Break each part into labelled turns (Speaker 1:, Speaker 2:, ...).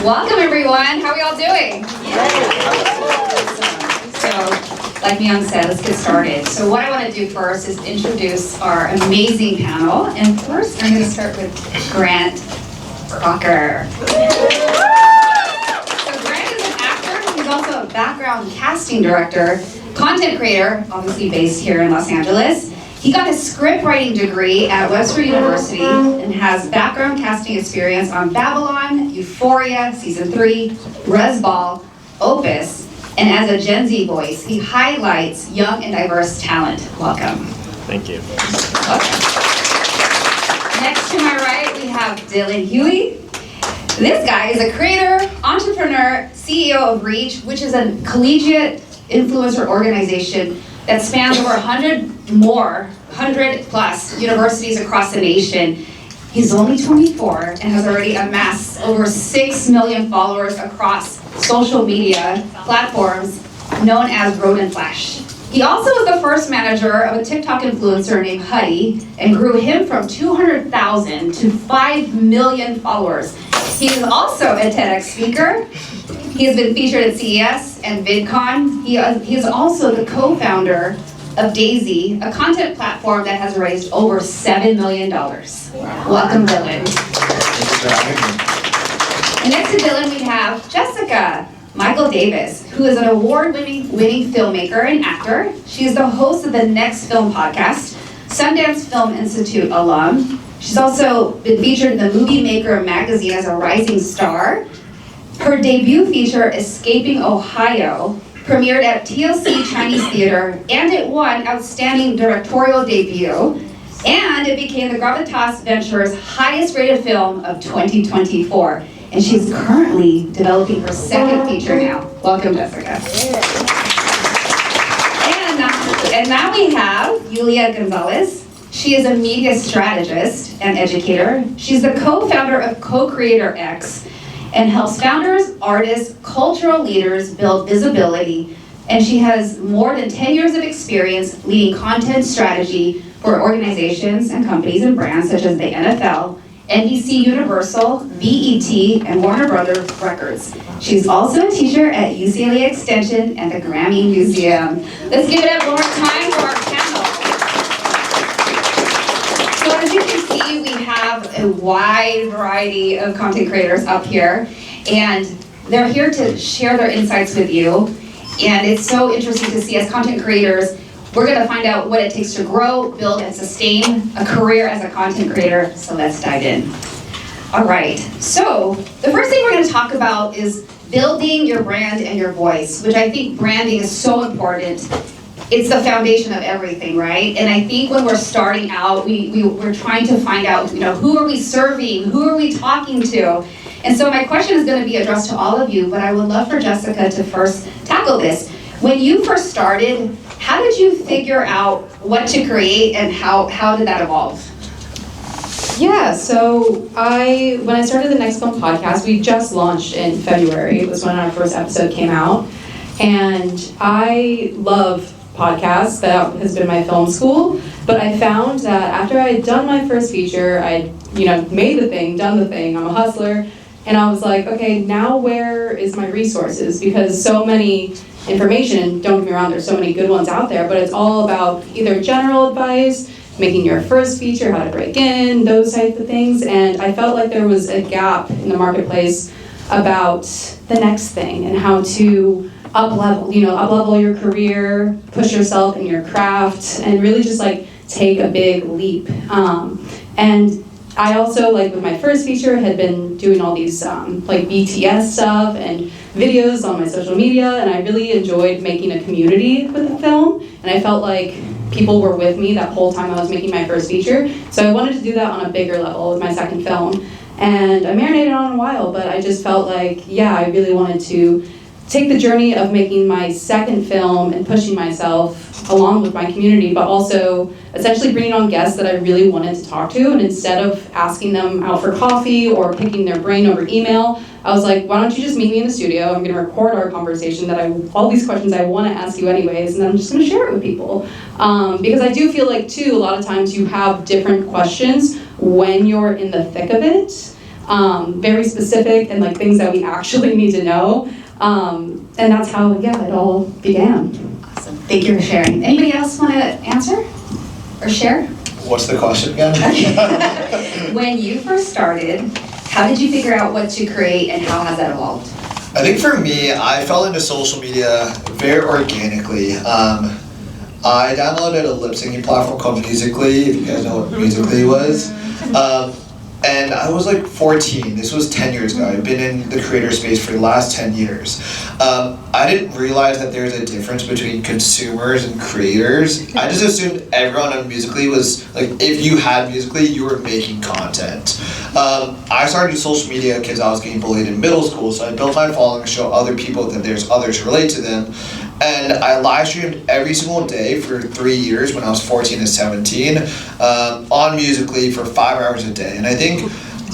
Speaker 1: Welcome everyone. How are y'all doing? So, like Mian said, let's get started. So what I want to do first is introduce our amazing panel. And first, I'm going to start with Grant Crocker. So Grant is an actor. He's also a background casting director, content creator, obviously based here in Los Angeles. He got his script writing degree at Webster University and has background casting experience on Babylon, Euphoria, Season 3, Resball, Opus, and as a Gen Z voice, he highlights young and diverse talent. Welcome.
Speaker 2: Thank you.
Speaker 1: Okay. Next to my right, we have Dylan Huey. This guy is a creator, entrepreneur, CEO of Reach, which is a collegiate influencer organization that spans over 100 plus universities across the nation. He's only 24 and has already amassed over 6 million followers across social media platforms known as Rodent Flash. He also was the first manager of a TikTok influencer named Huey and grew him from 200,000 to 5 million followers. He is also a TEDx speaker. He has been featured at CES and VidCon. He is also the co-founder of Daisy, a content platform that has raised over $7 million. Wow. Welcome, Dylan. And next to Dylan, we have Jessica Michael Davis, who is an award-winning filmmaker and actor. She is the host of the Next Film podcast, Sundance Film Institute alum. She's also been featured in the Movie Maker magazine as a rising star. Her debut feature, Escaping Ohio, premiered at TLC Chinese Theater, and it won Outstanding Directorial Debut, and it became the Gravitas Ventures highest rated film of 2024. And she's currently developing her second feature now. Welcome, Jessica. And now we have Yulia Gonzalez. She is a media strategist and educator. She's the co-founder of Co-Creator X, and helps founders, artists, cultural leaders build visibility. And she has more than 10 years of experience leading content strategy for organizations and companies and brands such as the NFL, NBC Universal, BET, and Warner Brothers Records. She's also a teacher at UCLA Extension and the Grammy Museum. Let's give it up one more time for our panel. So as you can see, we have a wide variety of content creators up here, and they're here to share their insights with you. And it's so interesting to see, as content creators, we're going to find out what it takes to grow, build, and sustain a career as a content creator. So let's dive in. All right, so the first thing we're going to talk about is building your brand and your voice, which I think branding is so important. It's the foundation of everything, right? And I think when we're starting out, we're trying to find out, who are we serving? Who are we talking to? And so my question is going to be addressed to all of you, but I would love for Jessica to first tackle this. When you first started, how did you figure out what to create, and how did that evolve?
Speaker 3: Yeah, so when I started the Next Film podcast, we just launched in February. It was when our first episode came out. And I love podcasts. That has been my film school. But I found that after I had done my first feature, I'd made the thing, done the thing, I'm a hustler. And I was like, okay, now where is my resources? Because so many information, don't get me wrong, there's so many good ones out there, but it's all about either general advice, making your first feature, how to break in, those types of things. And I felt like there was a gap in the marketplace about the next thing and how to up-level your career, push yourself in your craft, and really just take a big leap. And I also, with my first feature, had been doing all these BTS stuff and videos on my social media, and I really enjoyed making a community with the film, and I felt like people were with me that whole time I was making my first feature. So I wanted to do that on a bigger level with my second film. And I marinated on it a while, but I just felt like, I really wanted to take the journey of making my second film and pushing myself along with my community, but also essentially bringing on guests that I really wanted to talk to. And instead of asking them out for coffee or picking their brain over email, I was like, why don't you just meet me in the studio? I'm going to record our conversation all these questions I want to ask you anyways, and then I'm just going to share it with people. Because I do feel like, too, a lot of times you have different questions when you're in the thick of it. very specific and like things that we actually need to know. And that's how, yeah, it all began.
Speaker 1: Awesome. Thank you for sharing. Anybody else want to answer or share?
Speaker 2: What's the question again?
Speaker 1: When you first started, how did you figure out what to create and how has that evolved?
Speaker 2: I think for me, I fell into social media very organically. I downloaded a lip syncing platform called Musical.ly, if you guys know what Musical.ly was. And I was like 14, this was 10 years ago. I've been in the creator space for the last 10 years. I didn't realize that there's a difference between consumers and creators. I just assumed everyone on Musical.ly was, like, if you had Musical.ly, you were making content. I started social media because I was getting bullied in middle school, so I built my following to show other people that there's others who relate to them. And I live streamed every single day for 3 years when I was 14 and 17 on Musical.ly for 5 hours a day. And I think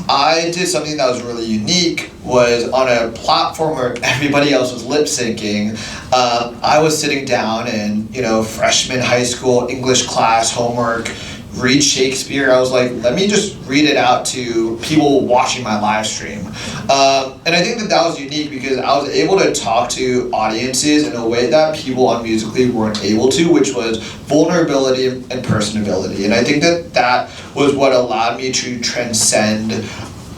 Speaker 2: I did something that was really unique, was on a platform where everybody else was lip syncing. I was sitting down and, freshman high school English class homework, read Shakespeare. I was like, let me just read it out to people watching my live stream. And I think that was unique because I was able to talk to audiences in a way that people on Musical.ly weren't able to, which was vulnerability and personability. And I think that was what allowed me to transcend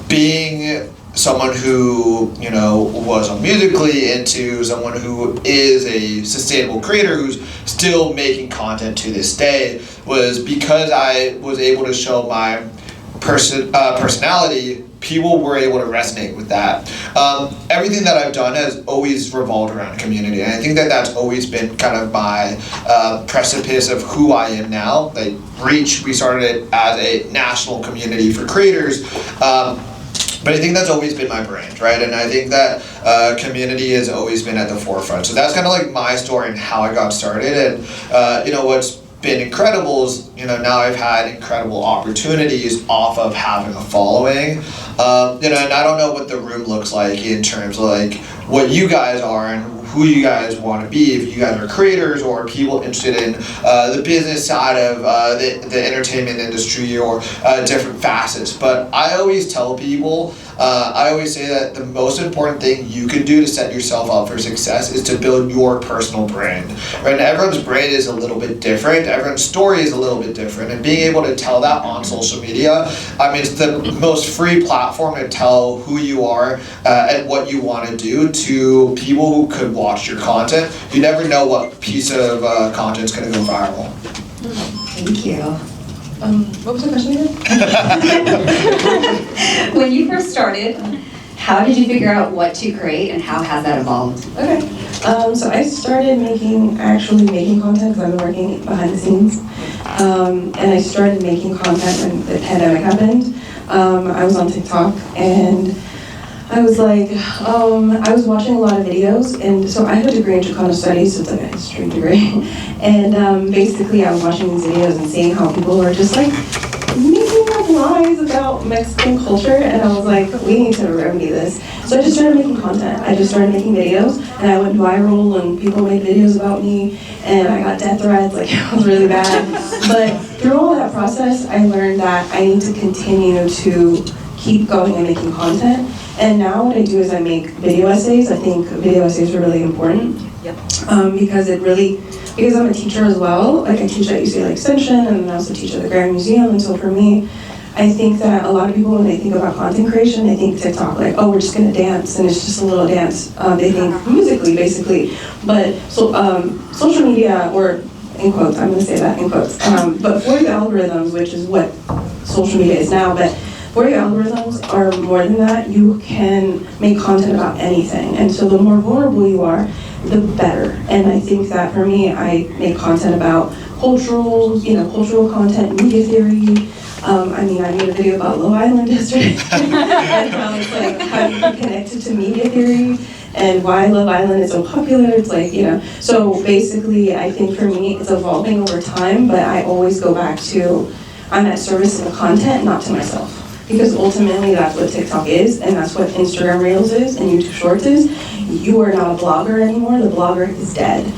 Speaker 2: being someone who, was on Musical.ly into someone who is a sustainable creator who's still making content to this day, was because I was able to show my personality. People were able to resonate with that. Everything that I've done has always revolved around community, and I think that that's always been kind of my precipice of who I am now. Like Reach, we started it as a national community for creators, but I think that's always been my brand, right? And I think that community has always been at the forefront. So that's kind of like my story and how I got started. And what's been incredible is, now I've had incredible opportunities off of having a following. And I don't know what the room looks like in terms of like what you guys are and who you guys want to be, if you guys are creators or people interested in the business side of the entertainment industry or different facets. But I always tell people, I always say that the most important thing you can do to set yourself up for success is to build your personal brand. Right? And everyone's brand is a little bit different. Everyone's story is a little bit different. And being able to tell that on social media, it's the most free platform to tell who you are and what you want to do to people who could watch your content. You never know what piece of content is going to go viral.
Speaker 1: Thank you.
Speaker 4: What was the question again?
Speaker 1: When you first started, how did you figure out what to create and how has that evolved?
Speaker 4: Okay. So I started actually making content because I've been working behind the scenes. And I started making content when the pandemic happened. I was on TikTok and I was like, I was watching a lot of videos, and so I have a degree in Chicano studies, so it's like a history degree. And basically I was watching these videos and seeing how people were just like making up lies about Mexican culture, and I was like, we need to remedy this. So I just started making content. I just started making videos, and I went viral, and people made videos about me, and I got death threats, like it was really bad. But through all that process, I learned that I need to continue to keep going and making content. And now what I do is I make video essays. I think video essays are really important.
Speaker 1: Yep.
Speaker 4: Because I'm a teacher as well. Like I teach at UCLA Extension, and I also teach at the Grand Museum. And so for me, I think that a lot of people, when they think about content creation, they think TikTok, like, oh, we're just gonna dance, and it's just a little dance. They think musically, basically. But social media, or in quotes, I'm gonna say that in quotes. But for the algorithms, which is what social media is now, but for your algorithms are more than that. You can make content about anything. And so the more vulnerable you are, the better. And I think that for me, I make content about cultural content, media theory. I made a video about Long Island District and how it's like how you can connect it to media theory and why Love Island is so popular. It's like, so basically I think for me it's evolving over time, but I always go back to I'm at service of the content, not to myself. Because ultimately that's what TikTok is, and that's what Instagram Reels is, and YouTube Shorts is. you are not a blogger anymore. The blogger is dead.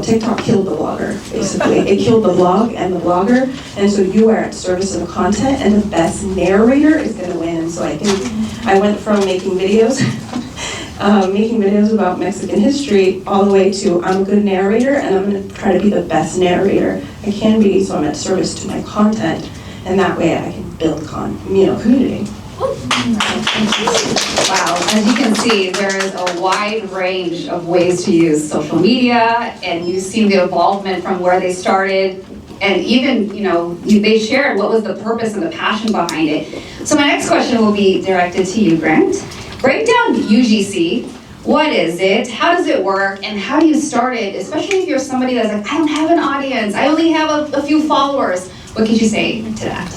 Speaker 4: TikTok killed the blogger, basically. It killed the blog and the blogger, and so you are at service of the content, and the best narrator is going to win. And so I think I went from making videos about Mexican history all the way to I'm a good narrator, and I'm going to try to be the best narrator I can be, so I'm at service to my content, and that way I can build community.
Speaker 1: Wow, as you can see, there is a wide range of ways to use social media, and you've seen the involvement from where they started, and even, they shared what was the purpose and the passion behind it. So my next question will be directed to you, Grant. Break down UGC. What is it? How does it work? And how do you start it? Especially if you're somebody that's like, I don't have an audience. I only have a few followers. What could you say to that?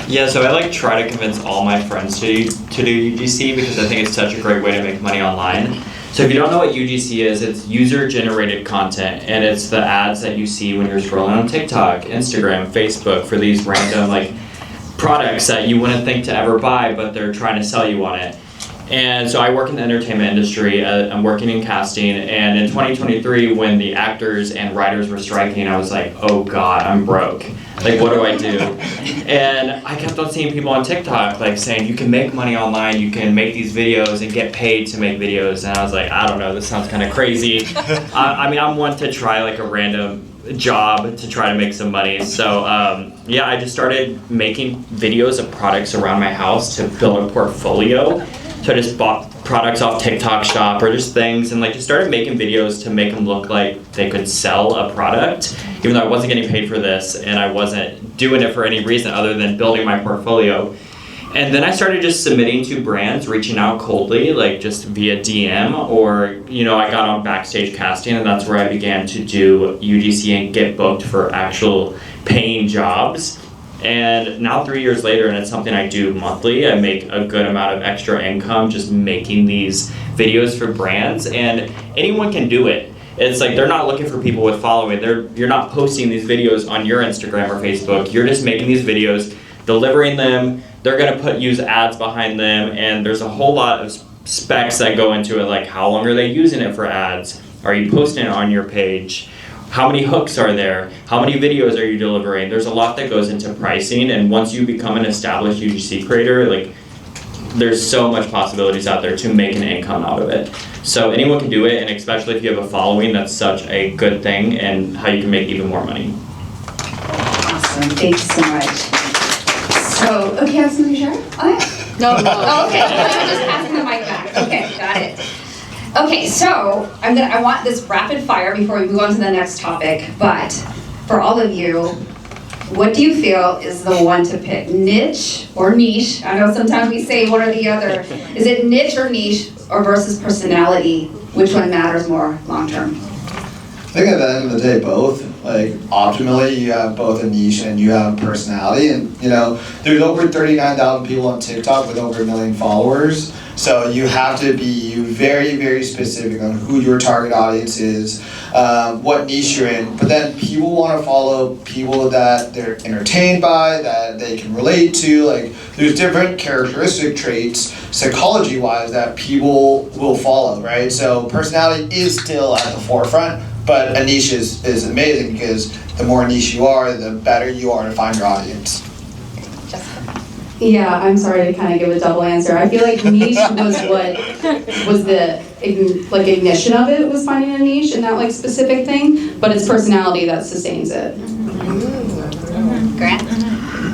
Speaker 5: Yeah, so I try to convince all my friends to do UGC because I think it's such a great way to make money online. So if you don't know what UGC is, it's user-generated content, and it's the ads that you see when you're scrolling on TikTok, Instagram, Facebook for these random products that you wouldn't think to ever buy, but they're trying to sell you on it. And so I work in the entertainment industry. I'm working in casting, and in 2023, when the actors and writers were striking, I was like, oh God, I'm broke. What do I do? And I kept on seeing people on TikTok saying, you can make money online, you can make these videos and get paid to make videos. And I was like, I don't know, this sounds kind of crazy. I'm one to try a random job to try to make some money. So I just started making videos of products around my house to build a portfolio. So I just bought products off TikTok Shop or just things, and just started making videos to make them look like they could sell a product, even though I wasn't getting paid for this and I wasn't doing it for any reason other than building my portfolio. And then I started just submitting to brands, reaching out coldly, just via DM, or I got on Backstage Casting, and that's where I began to do UGC and get booked for actual paying jobs. And now 3 years later, and it's something I do monthly, I make a good amount of extra income just making these videos for brands, and anyone can do it. It's they're not looking for people with following. You're not posting these videos on your Instagram or Facebook. You're just making these videos, delivering them. They're gonna use ads behind them, and there's a whole lot of specs that go into it, how long are they using it for ads? Are you posting it on your page? How many hooks are there? How many videos are you delivering? There's a lot that goes into pricing, and once you become an established UGC creator, there's so much possibilities out there to make an income out of it. So anyone can do it, and especially if you have a following, that's such a good thing, and how you can make even more money.
Speaker 1: Awesome, thank you so much. So, okay, I have something to share? Okay.
Speaker 3: No.
Speaker 1: Oh, okay, I'm just passing the mic back. Okay, got it. Okay, so I want this rapid fire before we move on to the next topic, but for all of you, what do you feel is the one to pick? Niche or niche? I know sometimes we say one or the other. Is it niche or niche or versus personality? Which one matters more long term?
Speaker 2: I think at the end of the day, both. Optimally, you have both a niche and you have personality. And, there's over 39,000 people on TikTok with over 1 million followers. So you have to be very, very specific on who your target audience is, what niche you're in. But then people want to follow people that they're entertained by, that they can relate to. There's different characteristic traits, psychology-wise, that people will follow, right? So personality is still at the forefront, but a niche is amazing because the more niche you are, the better you are to find your audience.
Speaker 3: Yeah, I'm sorry to kind of give a double answer. I feel like niche was what was the ignition of it, was finding a niche and that specific thing, but it's personality that sustains it.
Speaker 1: Grant?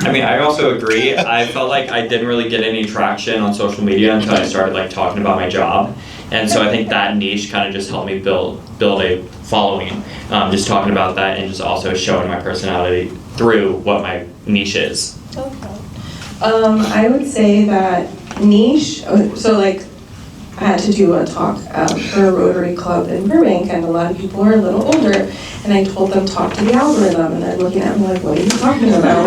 Speaker 5: I also agree. I felt like I didn't really get any traction on social media until I started talking about my job. And so I think that niche kind of just helped me build a following, just talking about that and just also showing my personality through what my niche is.
Speaker 4: Okay. I would say that niche, I had to do a talk for a Rotary Club in Burbank, and a lot of people are a little older, and I told them, talk to the algorithm, and they're looking at me what are you talking about?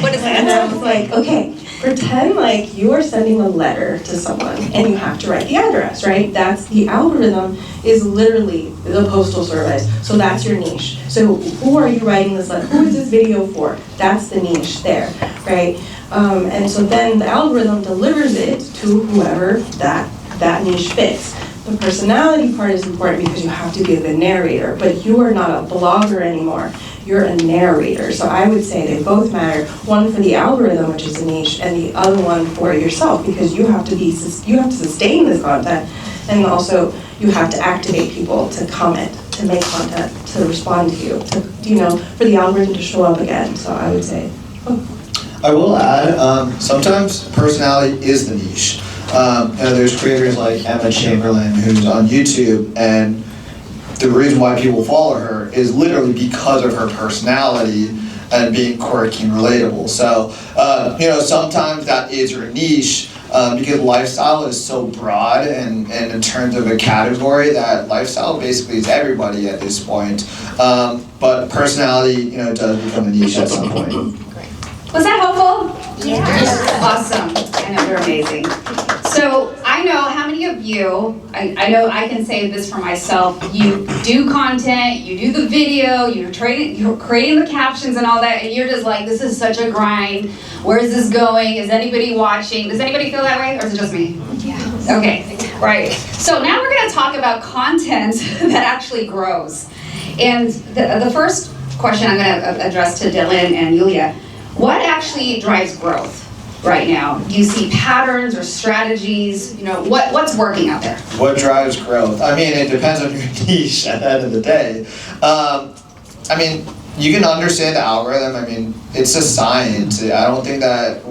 Speaker 1: What is that?
Speaker 4: And I was like, okay, pretend you are sending a letter to someone, and you have to write the address, right? That's the algorithm is literally the postal service, so that's your niche. So who are you writing this letter? Who is this video for? That's the niche there, right? And so then the algorithm delivers it to whoever that that niche fits. The personality part is important because you have to be a good narrator, but you are not a blogger anymore. You're a narrator. So I would say they both matter. One for the algorithm, which is a niche, and the other one for yourself, because you have to sustain this content, and also you have to activate people to comment, to make content, to respond to you, for the algorithm to show up again. So I would say.
Speaker 2: I will add, sometimes personality is the niche. There's creators like Emma Chamberlain who's on YouTube, and the reason why people follow her is literally because of her personality and being quirky and relatable. So, sometimes that is your niche because lifestyle is so broad and in terms of a category that lifestyle basically is everybody at this point. But personality, does become a niche at some point.
Speaker 1: Was that helpful? Yes. Awesome. I know, you're amazing. So I know how many of you, I know I can say this for myself, you do content, you do the video, you're creating the captions and all that, and you're just like, this is such a grind. Where is this going? Is anybody watching? Does anybody feel that way, or is it just me? Yeah. Okay, right. So now we're gonna talk about content that actually grows. And the first question I'm gonna address to Dylan and Yulia, what actually drives growth right now? Do you see patterns or strategies? What's working out there?
Speaker 2: What drives growth? I mean, it depends on your niche at the end of the day. You can understand the algorithm. I mean, it's a science. I don't think that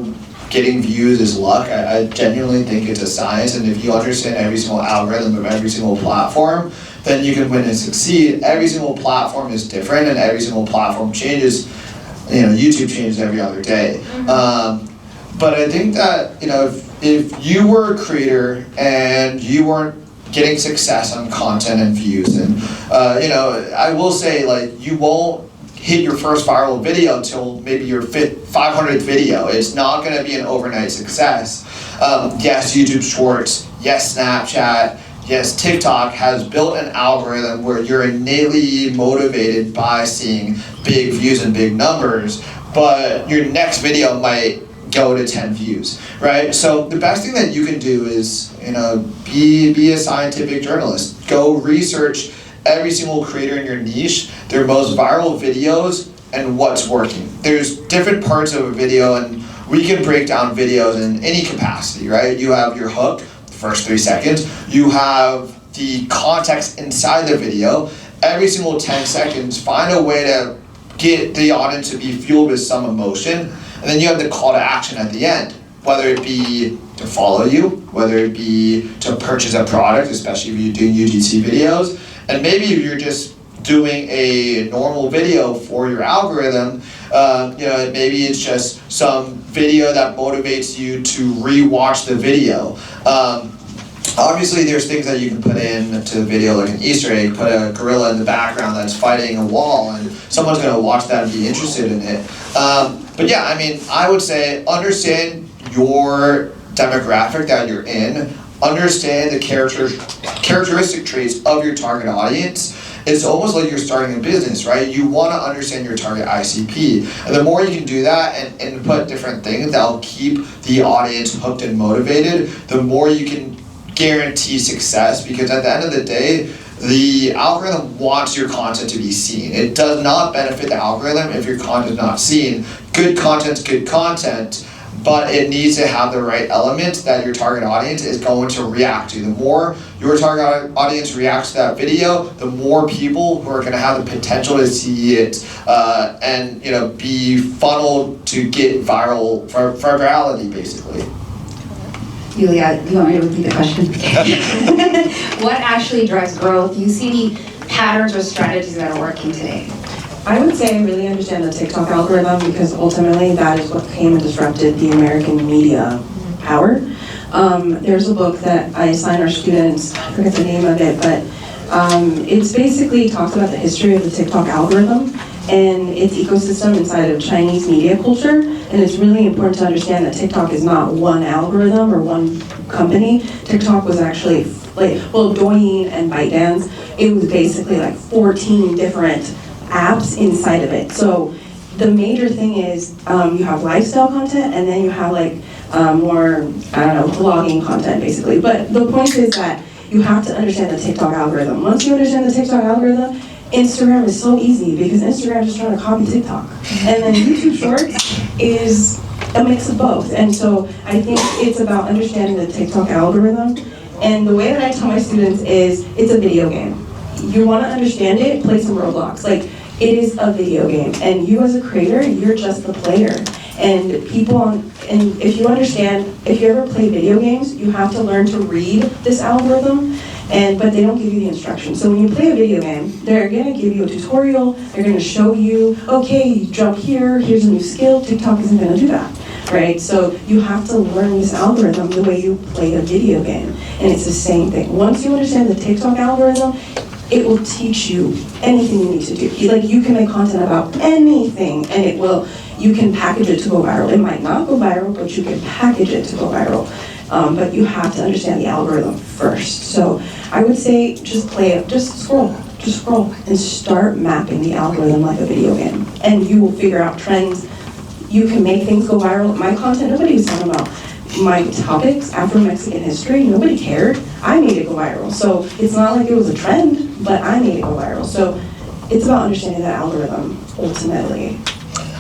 Speaker 2: getting views is luck. I genuinely think it's a science, and if you understand every single algorithm of every single platform, then you can win and succeed. Every single platform is different, and every single platform changes. YouTube changes every other day. But I think that, if you were a creator and you weren't getting success on content and views, and, I will say, you won't hit your first viral video until maybe your 500th video. It's not going to be an overnight success. Yes, YouTube Shorts, yes, Snapchat, yes, TikTok has built an algorithm where you're innately motivated by seeing big views and big numbers, but your next video might go to 10 views, right? So the best thing that you can do is, be a scientific journalist. Go research every single creator in your niche, their most viral videos, and what's working. There's different parts of a video, and we can break down videos in any capacity, right? You have your hook, first 3 seconds. You have the context inside the video. Every single 10 seconds, find a way to get the audience to be fueled with some emotion. And then you have the call to action at the end, whether it be to follow you, whether it be to purchase a product, especially if you're doing UGC videos. And maybe if you're just doing a normal video for your algorithm, maybe it's just some video that motivates you to re-watch the video. Obviously, there's things that you can put into the video, like an Easter egg, put a gorilla in the background that's fighting a wall, and someone's going to watch that and be interested in it. But yeah, I would say understand your demographic that you're in, understand the characteristic traits of your target audience. It's almost like you're starting a business, right? You want to understand your target ICP. And the more you can do that and input different things that'll keep the audience hooked and motivated, the more you can guarantee success, because at the end of the day, the algorithm wants your content to be seen. It does not benefit the algorithm if your content is not seen. Good content's good content, but it needs to have the right elements that your target audience is going to react to. The more your target audience reacts to that video, the more people who are going to have the potential to see it and be funneled to get viral for virality, basically.
Speaker 1: Yulia, do you want me to repeat the question? What actually drives growth? Do you see any patterns or strategies that are working today?
Speaker 4: I would say I really understand the TikTok algorithm, because ultimately that is what came and disrupted the American media power. There's a book that I assign our students, I forget the name of it, but it's basically talks about the history of the TikTok algorithm and its ecosystem inside of Chinese media culture. And it's really important to understand that TikTok is not one algorithm or one company. TikTok was actually Douyin and ByteDance, it was basically 14 different apps inside of it. So the major thing is you have lifestyle content, and then you have more, I don't know, vlogging content basically. But the point is that you have to understand the TikTok algorithm. Once you understand the TikTok algorithm, Instagram is so easy because Instagram is just trying to copy TikTok. And then YouTube Shorts is a mix of both. And so I think it's about understanding the TikTok algorithm. And the way that I tell my students is, it's a video game. You want to understand it, play some Roblox. Like, it is a video game. And you as a creator, you're just the player. And and if you understand, if you ever play video games, you have to learn to read this algorithm. But they don't give you the instructions. So when you play a video game, they're gonna give you a tutorial, they're gonna show you, okay, you jump here, here's a new skill. TikTok isn't gonna do that, right? So you have to learn this algorithm the way you play a video game. And it's the same thing. Once you understand the TikTok algorithm, it will teach you anything you need to do. Like, you can make content about anything, and you can package it to go viral. It might not go viral, but you can package it to go viral. But you have to understand the algorithm first. So I would say just play it, just scroll, and start mapping the algorithm like a video game. And you will figure out trends. You can make things go viral. My content, nobody was talking about my topics, Afro-Mexican history, nobody cared. I made it go viral. So it's not like it was a trend, but I made it go viral. So it's about understanding that algorithm, ultimately.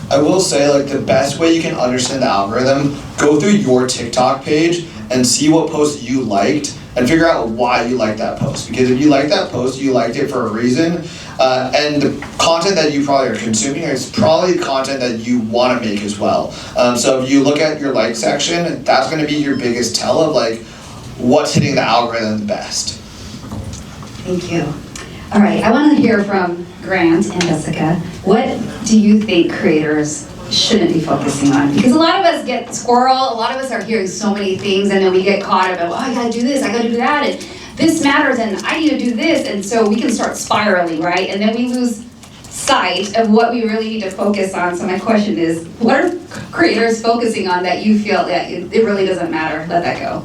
Speaker 2: I will say, like, the best way you can understand the algorithm, go through your TikTok page and see what post you liked and figure out why you liked that post. Because if you like that post, you liked it for a reason. And the content that you probably are consuming is probably content that you want to make as well. So if you look at your like section, that's going to be your biggest tell of like what's hitting the algorithm the best.
Speaker 1: Thank you. All right, I want to hear from Grant and Jessica. What do you think creators shouldn't be focusing on? Because a lot of us get squirrel, a lot of us are hearing so many things, and then we get caught up in, well, I gotta do this, I gotta do that, and this matters, and I need to do this, and so we can start spiraling, right? And then we lose sight of what we really need to focus on. So my question is, what are creators focusing on that you feel that it really doesn't matter? Let that go.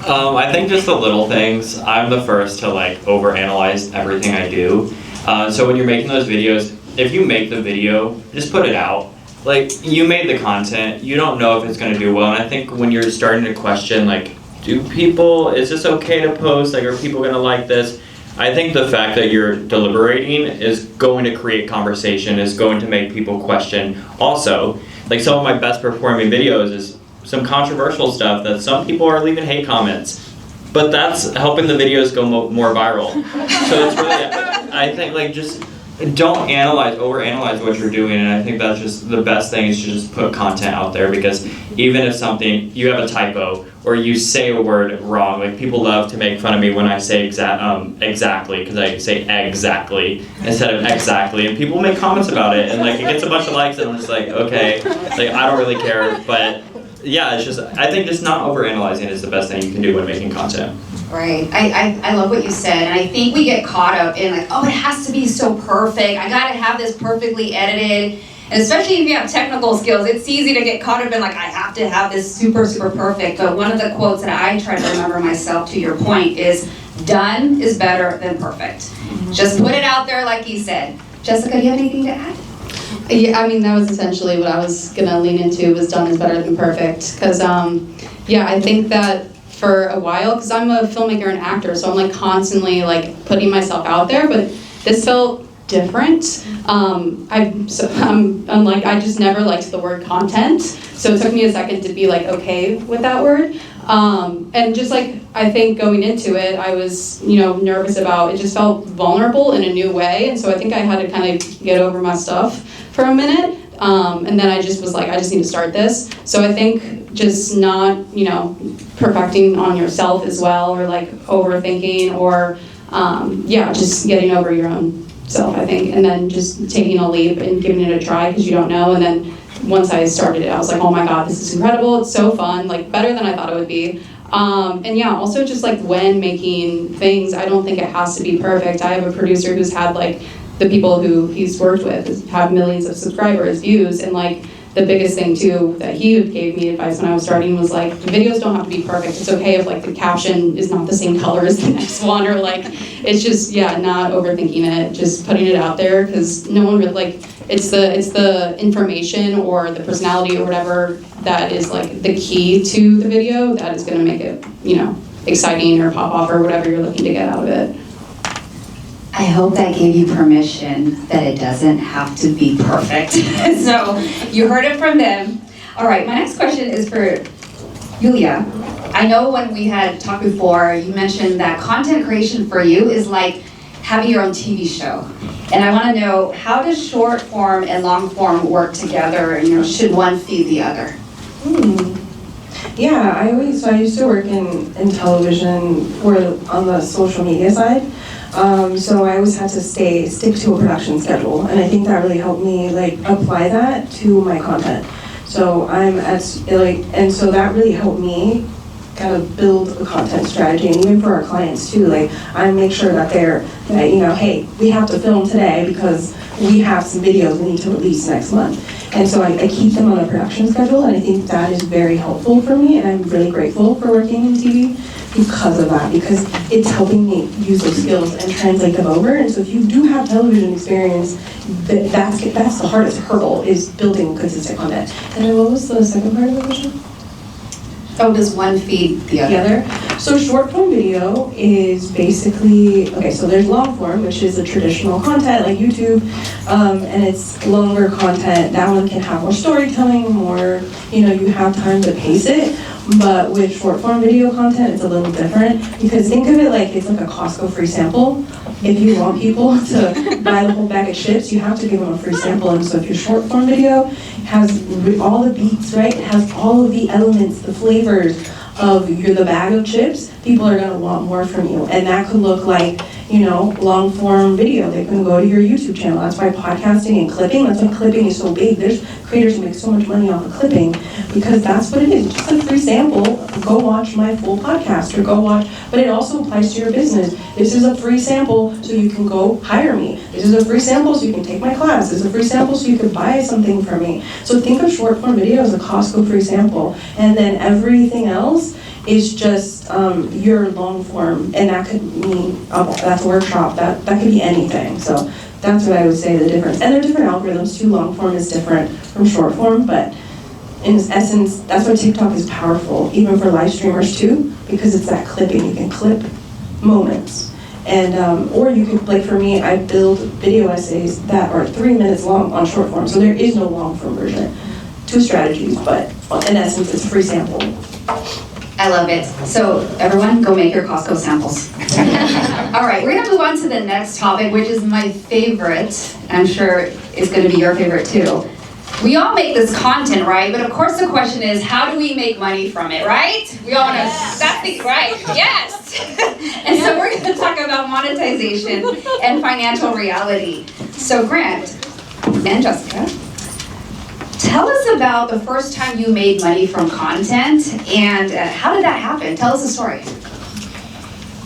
Speaker 5: I think just the little things. I'm the first to like overanalyze everything I do. So when you're making those videos, if you make the video, just put it out. Like, you made the content, you don't know if it's gonna do well, and I think when you're starting to question, like, is this okay to post? Like, are people gonna like this? I think the fact that you're deliberating is going to create conversation, is going to make people question. Also, like, some of my best performing videos is some controversial stuff that some people are leaving hate comments, but that's helping the videos go more viral. So it's really, I think, like, just don't overanalyze what you're doing, and I think that's just the best thing, is to just put content out there, because even if you have a typo or you say a word wrong, like, people love to make fun of me when I say exactly, because I say exactly instead of exactly, and people make comments about it, and like, it gets a bunch of likes, and I'm just like, okay, like, I don't really care. But yeah, it's just, I think just not overanalyzing is the best thing you can do when making content.
Speaker 1: Right. I love what you said, and I think we get caught up in like, oh, it has to be so perfect. I gotta have this perfectly edited. And especially if you have technical skills, it's easy to get caught up in like, I have to have this super, super perfect. But one of the quotes that I try to remember myself, to your point, is done is better than perfect. Just put it out there like you said. Jessica, do you have anything to add?
Speaker 3: Yeah, I mean, that was essentially what I was gonna lean into, was done is better than perfect. Because, yeah, I think that for a while, because I'm a filmmaker and actor, so I'm like constantly like putting myself out there, but this felt different. I just never liked the word content, so it took me a second to be like okay with that word. And just like, I think going into it, I was, nervous about, it just felt vulnerable in a new way, and so I think I had to kind of get over my stuff for a minute. And then I just was like, I just need to start this. So I think just not, perfecting on yourself as well, or like overthinking, or just getting over your own self, I think, and then just taking a leap and giving it a try, because you don't know. And then once I started it, I was like, oh my God, this is incredible. It's so fun, like better than I thought it would be. And yeah, also just like when making things, I don't think it has to be perfect. I have a producer who's had like, the people who he's worked with have millions of subscribers, views, and like the biggest thing too that he gave me advice when I was starting was like, the videos don't have to be perfect. It's okay if like the caption is not the same color as the next one, or like, it's just, not overthinking it, just putting it out there, because no one really, like, it's the information or the personality or whatever that is like the key to the video that is going to make it, exciting or pop off or whatever you're looking to get out of it.
Speaker 1: I hope that gave you permission that it doesn't have to be perfect. So you heard it from them. All right, my next question is for Yulia. I know when we had talked before, you mentioned that content creation for you is like having your own TV show. And I want to know, how does short form and long form work together? And, should one feed the other?
Speaker 4: Yeah, I used to work in television or on the social media side. So I always had to stick to a production schedule, and I think that really helped me apply that to my content. So and so that really helped me kind of build a content strategy, and even for our clients too. I make sure that hey, we have to film today because we have some videos we need to release next month. And so I keep them on a production schedule, and I think that is very helpful for me, and I'm really grateful for working in TV because of that, because it's helping me use those skills and translate them over. And so if you do have television experience, that's the hardest hurdle, is building consistent content. And then what was the second part of the question?
Speaker 1: Oh, does one feed the other?
Speaker 4: So short form video is basically, okay, so there's long form, which is the traditional content like YouTube, and it's longer content. That one can have more storytelling, more, you have time to pace it. But with short form video content, it's a little different, because think of it like it's like a Costco free sample. If you want people to buy the whole bag of chips, you have to give them a free sample. And so if your short form video has all the beats, right? It has all of the elements, the flavors of the bag of chips, people are going to want more from you. And that could look like, long form video. They can go to your YouTube channel. That's why podcasting and clipping, that's why clipping is so big. There's creators who make so much money off of clipping, because that's what it is. Just a free sample. Go watch my full podcast, or go watch, but it also applies to your business. This is a free sample so you can go hire me. This is a free sample so you can take my class. This is a free sample so you can buy something from me. So think of short form video as a Costco free sample. And then everything else is just your long form, and that could mean that's a workshop, that could be anything. So that's what I would say the difference. And there are different algorithms too. Long form is different from short form, but in essence, that's why TikTok is powerful, even for live streamers too, because it's that clipping. You can clip moments. And or you could, for me, I build video essays that are 3 minutes long on short form. So there is no long form version. 2 strategies, but in essence, it's a free sample.
Speaker 1: I love it. So everyone, go make your Costco samples. All right, we're gonna move on to the next topic, which is my favorite. I'm sure it's gonna be your favorite too. We all make this content, right? But of course the question is, how do we make money from it, right? We all know, that's the, right, yes. And so we're gonna talk about monetization and financial reality. So Grant and Jessica, tell us about the first time you made money from content, and how did that happen? Tell us the story.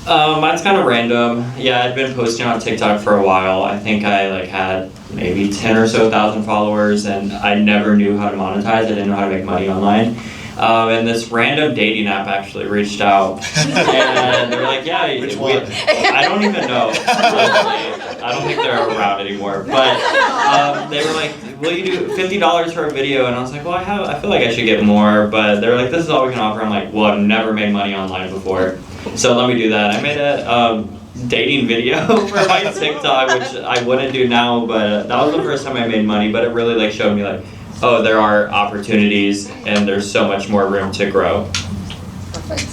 Speaker 5: Mine's kind of random. Yeah, I'd been posting on TikTok for a while. I think I had maybe 10 or so thousand followers, and I never knew how to monetize. I didn't know how to make money online. And this random dating app actually reached out, and they were like, yeah,
Speaker 2: which one?
Speaker 5: I don't even know. Honestly. I don't think they're around anymore. But they were like, will you do $50 for a video? And I was like, well, I feel like I should get more. But they were like, this is all we can offer. I'm like, well, I've never made money online before, so let me do that. I made a dating video for my TikTok, which I wouldn't do now, but that was the first time I made money. But it really showed me oh, there are opportunities and there's so much more room to grow.
Speaker 1: Perfect.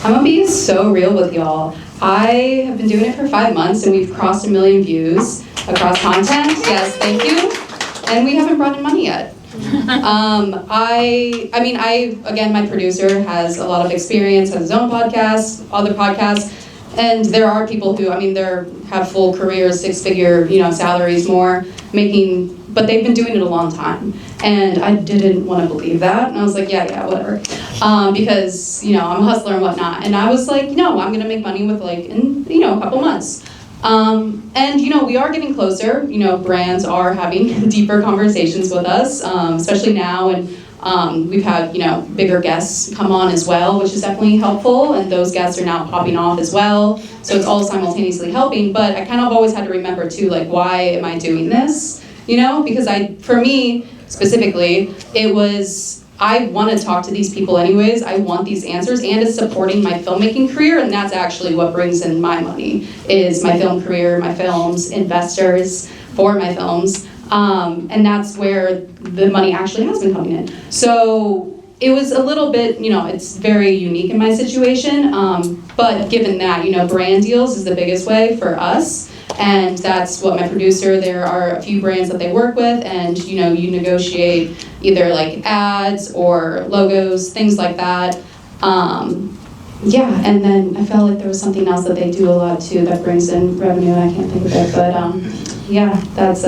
Speaker 3: I'm gonna be so real with y'all. I have been doing it for 5 months, and we've crossed 1 million views across content. Yes, thank you. And we haven't brought in money yet. Again, my producer has a lot of experience, has his own podcast, other podcasts, and there are people who, have full careers, 6-figure, salaries more, but they've been doing it a long time. And I didn't want to believe that. And I was like, yeah, whatever. Because, I'm a hustler and whatnot. And I was like, no, I'm going to make money with in a couple months. And we are getting closer. Brands are having deeper conversations with us, especially now. And We've had, bigger guests come on as well, which is definitely helpful, and those guests are now popping off as well. So it's all simultaneously helping, but I kind of always had to remember too, like, why am I doing this? Because for me specifically, it was, I want to talk to these people anyways. I want these answers, and it's supporting my filmmaking career, and that's actually what brings in my money, is my film career, my films, investors for my films, and that's where the money actually has been coming in. So it was a little bit, it's very unique in my situation, but given that, brand deals is the biggest way for us. And that's what my producer, there are a few brands that they work with, and you negotiate either like ads or logos, things like that. Yeah, and then I felt like there was something else that they do a lot too that brings in revenue, and I can't think of it, but yeah, that's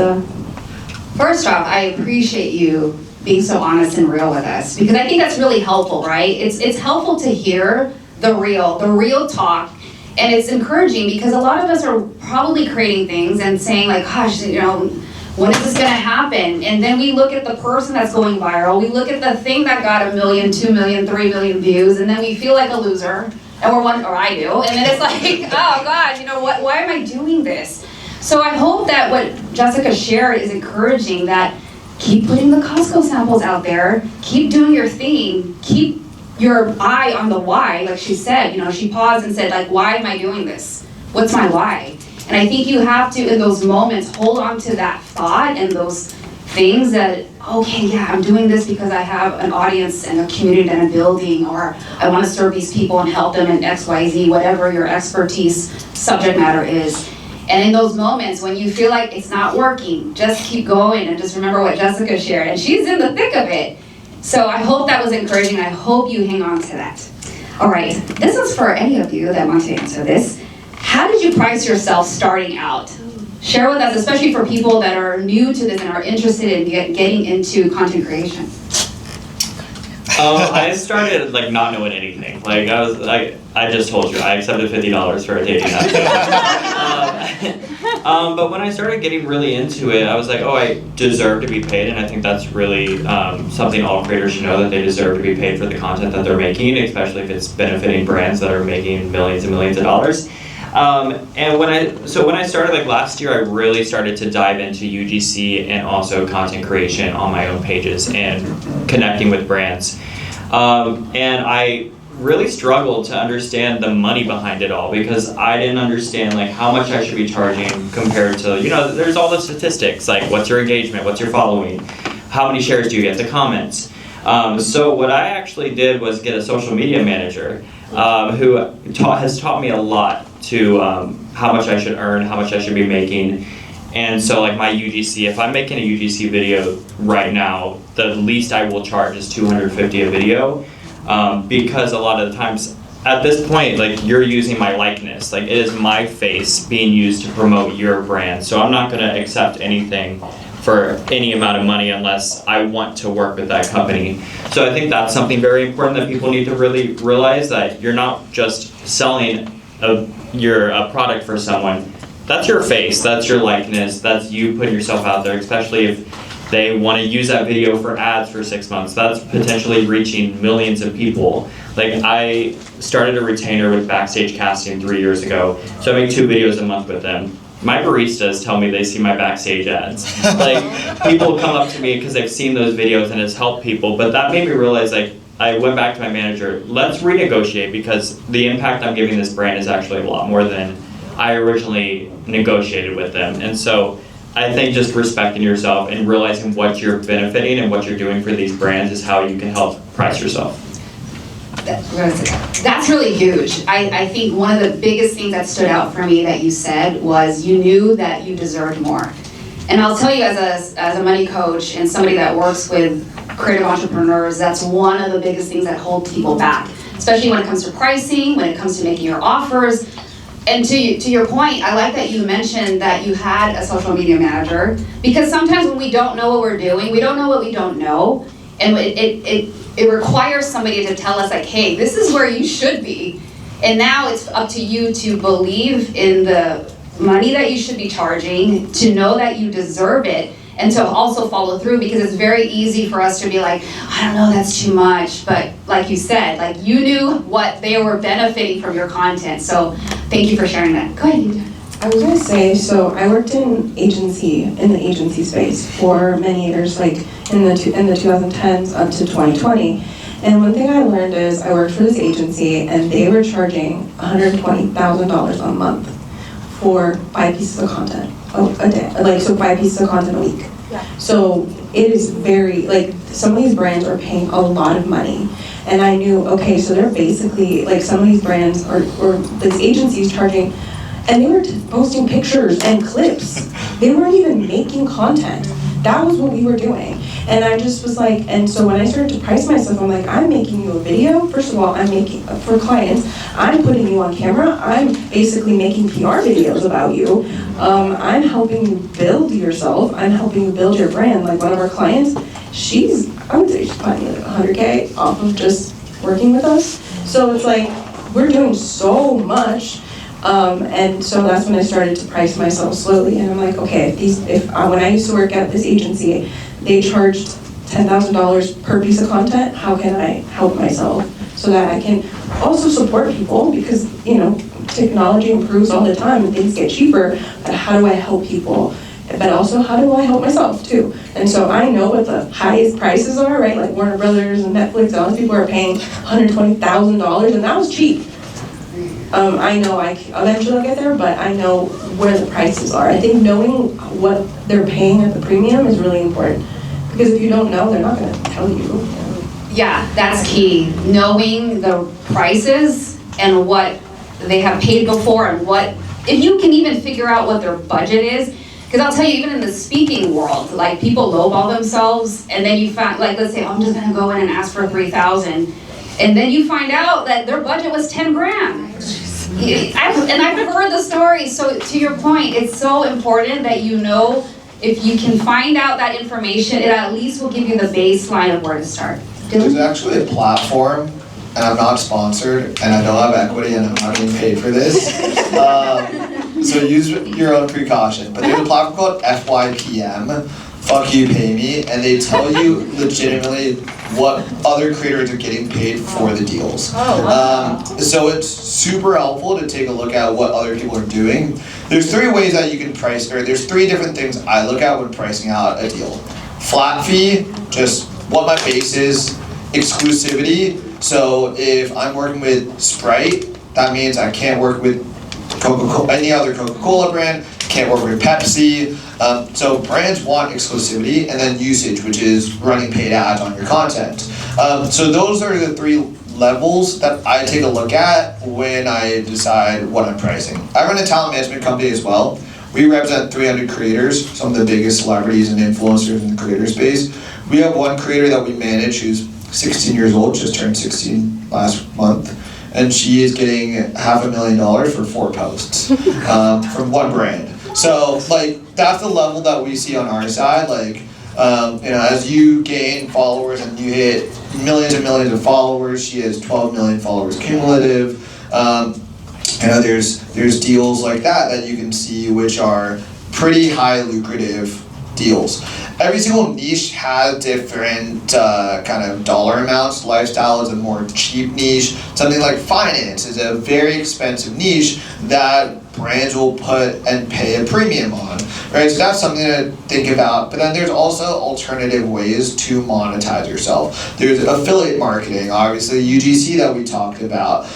Speaker 1: First off, I appreciate you being so honest and real with us, because I think that's really helpful, right? It's helpful to hear the real talk. And it's encouraging, because a lot of us are probably creating things and saying like, gosh, when is this gonna happen? And then we look at the person that's going viral, we look at the thing that got 1 million, 2 million, 3 million views, and then we feel like a loser, and or I do, and then it's like, oh God, why am I doing this? So I hope that what Jessica shared is encouraging, that keep putting the Costco samples out there, keep doing your thing, keep your eye on the why, like she said, she paused and said, like, why am I doing this? What's my why? And I think you have to, in those moments, hold on to that thought and those things that, okay, yeah, I'm doing this because I have an audience and a community that I'm building, or I want to serve these people and help them in XYZ, whatever your expertise subject matter is. And in those moments when you feel like it's not working, just keep going and just remember what Jessica shared. And she's in the thick of it. So I hope that was encouraging. I hope you hang on to that. All right, this is for any of you that want to answer this. How did you price yourself starting out? Share with us, especially for people that are new to this and are interested in getting into content creation.
Speaker 5: I started not knowing anything. I just told you, I accepted $50 for a dating app. But when I started getting really into it, I was like, oh, I deserve to be paid, and I think that's really something all creators should know, that they deserve to be paid for the content that they're making, especially if it's benefiting brands that are making millions and millions of dollars. And when I started last year, I really started to dive into UGC and also content creation on my own pages and connecting with brands. And I really struggled to understand the money behind it all, because I didn't understand how much I should be charging compared to, there's all the statistics, like what's your engagement, what's your following, how many shares do you get, the comments. So what I actually did was get a social media manager who has taught me a lot to how much I should earn, how much I should be making. And so my UGC, if I'm making a UGC video right now, the least I will charge is $250 a video, because a lot of the times at this point, you're using my likeness, it is my face being used to promote your brand. So I'm not gonna accept anything for any amount of money unless I want to work with that company. So I think that's something very important that people need to really realize, that you're not just selling your product for someone. That's your face, that's your likeness, that's you putting yourself out there, especially if they want to use that video for ads for 6 months. That's potentially reaching millions of people. I started a retainer with Backstage Casting 3 years ago, so I make 2 videos a month with them. My baristas tell me they see my backstage ads. People come up to me because they've seen those videos and it's helped people, but that made me realize I went back to my manager, let's renegotiate, because the impact I'm giving this brand is actually a lot more than I originally negotiated with them. And so I think just respecting yourself and realizing what you're benefiting and what you're doing for these brands is how you can help price yourself.
Speaker 1: That's really huge. I think one of the biggest things that stood out for me that you said was you knew that you deserved more. And I'll tell you, as a money coach and somebody that works with creative entrepreneurs, that's one of the biggest things that hold people back, especially when it comes to pricing, when it comes to making your offers. And to your point, I like that you mentioned that you had a social media manager, because sometimes when we don't know what we're doing, we don't know what we don't know, and it requires somebody to tell us hey, this is where you should be, and now it's up to you to believe in the money that you should be charging, to know that you deserve it, and to also follow through, because it's very easy for us to be like, I don't know, that's too much. But like you said, like you knew what they were benefiting from your content. So thank you for sharing that. Go ahead, Yulia.
Speaker 4: I was gonna say, so I worked in the agency space for many years, like in the 2010s up to 2020. And one thing I learned is I worked for this agency and they were charging $120,000 a month for 5 pieces of content a day, like so 5 pieces of content a week.
Speaker 1: Yeah.
Speaker 4: So it is very, like some of these brands are paying a lot of money. And I knew, okay, so they're basically, like some of these brands or these agencies charging, and they were posting pictures and clips. They weren't even making content. That was what we were doing. And I just was like, and so when I started to price myself, I'm like, I'm making you a video. First of all, I'm making, for clients, I'm putting you on camera. I'm basically making PR videos about you. I'm helping you build yourself. I'm helping you build your brand. Like one of our clients, I would say she's probably like $100K off of just working with us. So it's like, we're doing so much. And so that's when I started to price myself slowly. And I'm like, okay, when I used to work at this agency, they charged $10,000 per piece of content. How can I help myself so that I can also support people? Because, you know, technology improves all the time and things get cheaper. But how do I help people? But also, how do I help myself too? And so I know what the highest prices are, right? Like Warner Brothers and Netflix, and all these people are paying $120,000, and that was cheap. I know eventually I'll get there, but I know where the prices are. I think knowing what they're paying at the premium is really important. Because if you don't know, they're not gonna tell you.
Speaker 1: Yeah, that's key. Knowing the prices and what they have paid before and if you can even figure out what their budget is. Because I'll tell you, even in the speaking world, like people lowball themselves, and then you find, like let's say, I'm just gonna go in and ask for $3,000. And then you find out that their budget was 10 grand. I've heard the story. So to your point, it's so important that you know, if you can find out that information, it at least will give you the baseline of where to start.
Speaker 2: There's actually a platform, and I'm not sponsored, and I don't have equity, and I'm not getting paid for this. So use your own precaution. But there's a platform called FYPM, Fuck You Pay Me, and they tell you legitimately what other creators are getting paid for the deals.
Speaker 1: Oh, wow.
Speaker 2: So it's super helpful to take a look at what other people are doing. There's 3 ways that you can price, or there's 3 different things I look at when pricing out a deal. Flat fee, just what my base is. Exclusivity, so if I'm working with Sprite, that means I can't work with Coca-Cola, any other Coca-Cola brand, can't work with Pepsi. So brands want exclusivity, and then usage, which is running paid ads on your content. So those are the 3 levels that I take a look at when I decide what I'm pricing. I run a talent management company as well. We represent 300 creators, some of the biggest celebrities and influencers in the creator space. We have one creator that we manage who's 16 years old, just turned 16 last month. And she is getting $500,000 for 4 posts from one brand. So like that's the level that we see on our side. Like you know, as you gain followers and you hit millions and millions of followers, she has 12 million followers cumulative. You know, there's deals like that you can see which are pretty high lucrative deals. Every single niche has different kind of dollar amounts. Lifestyle is a more cheap niche. Something like finance is a very expensive niche that brands will put and pay a premium on, right? So that's something to think about. But then there's also alternative ways to monetize yourself. There's affiliate marketing, obviously, UGC that we talked about.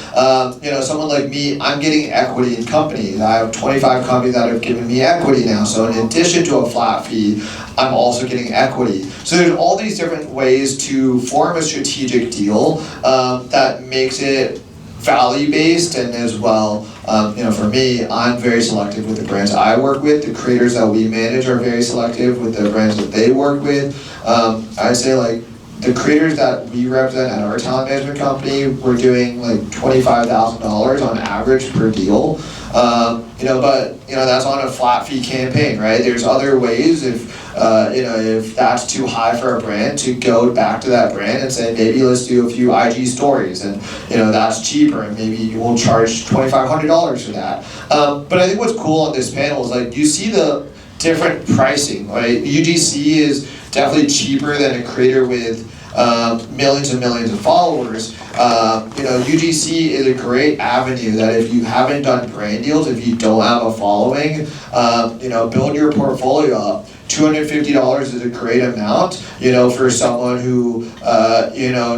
Speaker 2: You know, someone like me, I'm getting equity in companies. I have 25 companies that have given me equity now. So in addition to a flat fee, I'm also getting equity. So there's all these different ways to form a strategic deal that makes it value-based, and as well, you know, for me, I'm very selective with the brands I work with. The creators that we manage are very selective with the brands that they work with. I'd say like the creators that we represent at our talent management company, we're doing like $25,000 on average per deal. You know, but you know that's on a flat fee campaign, right? There's other ways if you know, if that's too high for a brand, to go back to that brand and say maybe let's do a few IG stories, and you know that's cheaper, and maybe you will charge $2,500 for that. But I think what's cool on this panel is like you see the different pricing, right? UGC is definitely cheaper than a creator with millions and millions of followers. UGC is a great avenue that if you haven't done brand deals, if you don't have a following, build your portfolio up. $250 is a great amount, for someone who,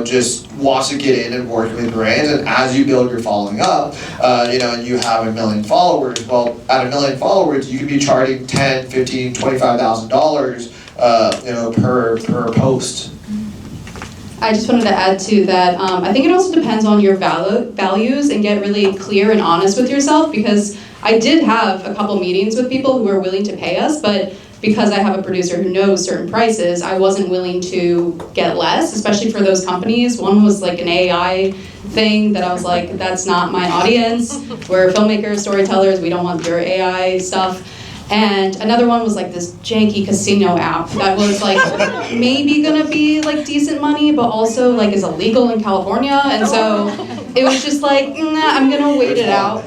Speaker 2: just wants to get in and work with brands. And as you build your following up, and you have 1 million followers, well, at 1 million followers, you could be charging $10, $15, $25,000, per post.
Speaker 3: I just wanted to add to that, I think it also depends on your values and get really clear and honest with yourself, because I did have a couple meetings with people who were willing to pay us, but because I have a producer who knows certain prices, I wasn't willing to get less, especially for those companies. One was like an AI thing that I was like, that's not my audience. We're filmmakers, storytellers, we don't want your AI stuff. And another one was like this janky casino app that was like maybe gonna be like decent money, but also like is illegal in California. And so it was just like, nah, I'm gonna wait it out.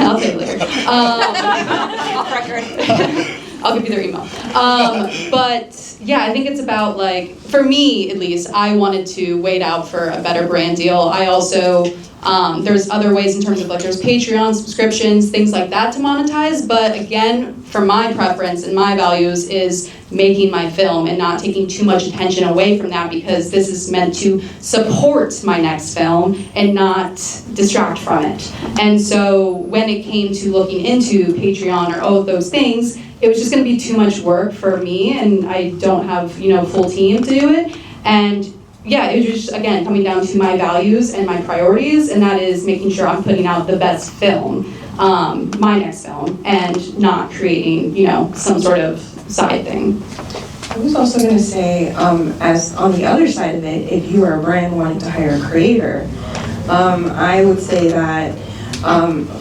Speaker 3: I'll tell you later. I'll give you their email. But yeah, I think it's about like, for me at least, I wanted to wait out for a better brand deal. I also, there's other ways in terms of like there's Patreon subscriptions, things like that to monetize. But again, for my preference and my values is making my film and not taking too much attention away from that, because this is meant to support my next film and not distract from it. And so when it came to looking into Patreon or all of those things, it was just going to be too much work for me, and I don't have, full team to do it. And yeah, it was just, again, coming down to my values and my priorities, and that is making sure I'm putting out the best film, my next film, and not creating, some sort of side thing.
Speaker 4: I was also going to say, as on the other side of it, if you are a brand wanting to hire a creator, I would say that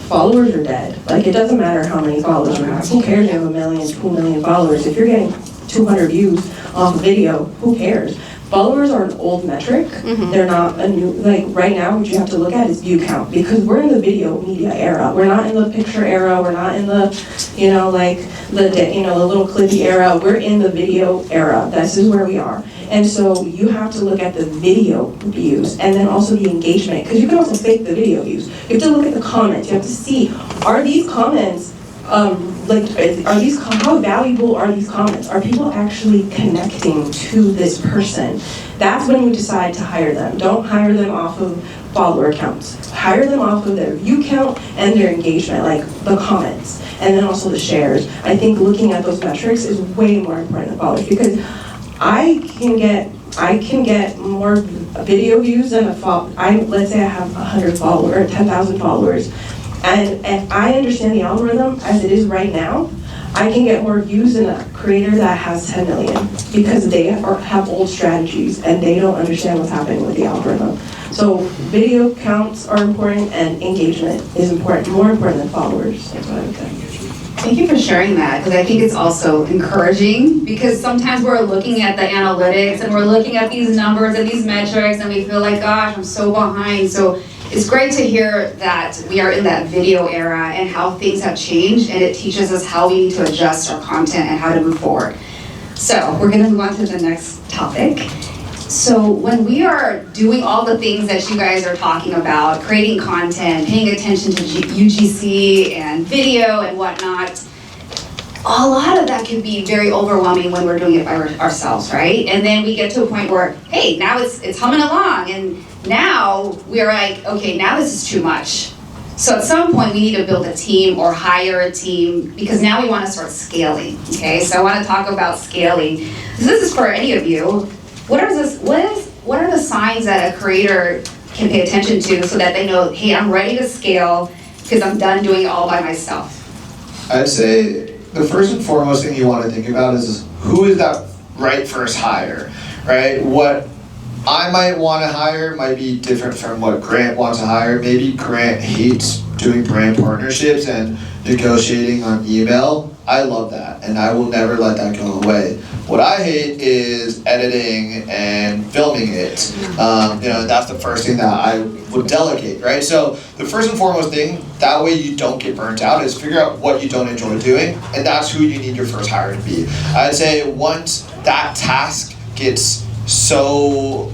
Speaker 4: followers are dead. Like, it doesn't matter how many followers you have. Who cares if you have 1 million, 2 million followers? If you're getting 200 views off a video, who cares? Followers are an old metric. Mm-hmm. They're not a new, like right now what you have to look at is view count, because we're in the video media era. We're not in the picture era. We're not in the, the little clippy era. We're in the video era. This is where we are. And so you have to look at the video views and then also the engagement, because you can also fake the video views. You have to look at the comments. You have to see, are these comments, how valuable are these comments? Are people actually connecting to this person? That's when you decide to hire them. Don't hire them off of follower counts. Hire them off of their view count and their engagement, like the comments, and then also the shares. I think looking at those metrics is way more important than followers, because I can get more video views than let's say I have 100 followers or 10,000 followers. And if I understand the algorithm as it is right now, I can get more views than a creator that has 10 million, because they have old strategies and they don't understand what's happening with the algorithm. So video counts are important and engagement is important, more important than followers. That's what I would say.
Speaker 1: Thank you for sharing that, because I think it's also encouraging, because sometimes we're looking at the analytics and we're looking at these numbers and these metrics and we feel like, gosh, I'm so behind. So it's great to hear that we are in that video era and how things have changed, and it teaches us how we need to adjust our content and how to move forward. So we're gonna move on to the next topic. So when we are doing all the things that you guys are talking about, creating content, paying attention to UGC and video and whatnot, a lot of that can be very overwhelming when we're doing it by ourselves, right? And then we get to a point where, hey, now it's humming along, and now we're like, okay, now this is too much. So at some point we need to build a team or hire a team, because now we want to start scaling, okay? So I want to talk about scaling. So this is for any of you. What are the signs that a creator can pay attention to so that they know, hey, I'm ready to scale because I'm done doing it all by myself?
Speaker 2: I'd say the first and foremost thing you want to think about is, who is that right first hire, right? What I might want to hire might be different from what Grant wants to hire. Maybe Grant hates doing brand partnerships and negotiating on email. I love that, and I will never let that go away. What I hate is editing and filming it. That's the first thing that I would delegate, right? So the first and foremost thing, that way you don't get burnt out, is figure out what you don't enjoy doing, and that's who you need your first hire to be. I'd say once that task gets so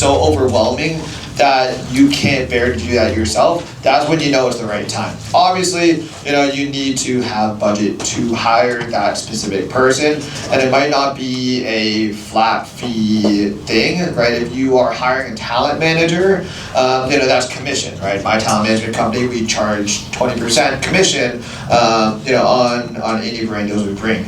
Speaker 2: overwhelming that you can't bear to do that yourself, that's when you know it's the right time. Obviously, you need to have budget to hire that specific person, and it might not be a flat fee thing, right? If you are hiring a talent manager, that's commission, right? My talent management company, we charge 20% commission, on any brand deals we bring.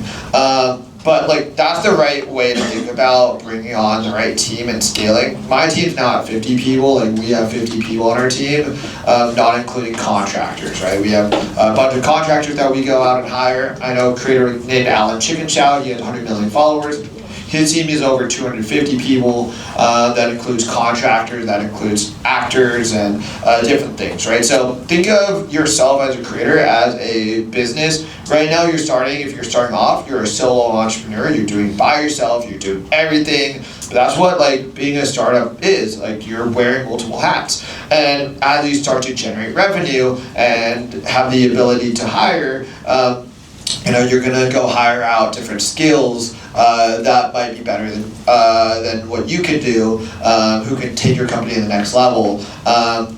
Speaker 2: But that's the right way to think about bringing on the right team and scaling. My team's now at 50 people, we have 50 people on our team, not including contractors, right? We have a bunch of contractors that we go out and hire. I know a creator named Alan Chickenshow, he has 100 million followers. His team is over 250 people. That includes contractors, that includes actors, and different things, right? So think of yourself as a creator, as a business. Right now if you're starting off, you're a solo entrepreneur, you're doing by yourself, you're doing everything. But that's what being a startup is. You're wearing multiple hats. And as you start to generate revenue and have the ability to hire, you're gonna go hire out different skills that might be better than what you could do, who can take your company to the next level.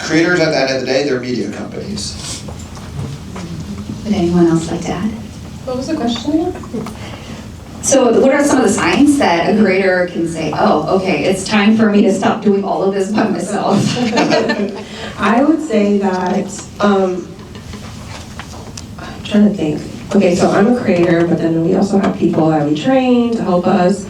Speaker 2: Creators, at the end of the day, they're media companies.
Speaker 1: Would anyone else like to add?
Speaker 4: What was the question?
Speaker 1: So what are some of the signs that a creator can say, oh, okay, it's time for me to stop doing all of this by myself?
Speaker 4: I would say that, I'm trying to think. Okay, so I'm a creator, but then we also have people that we train to help us.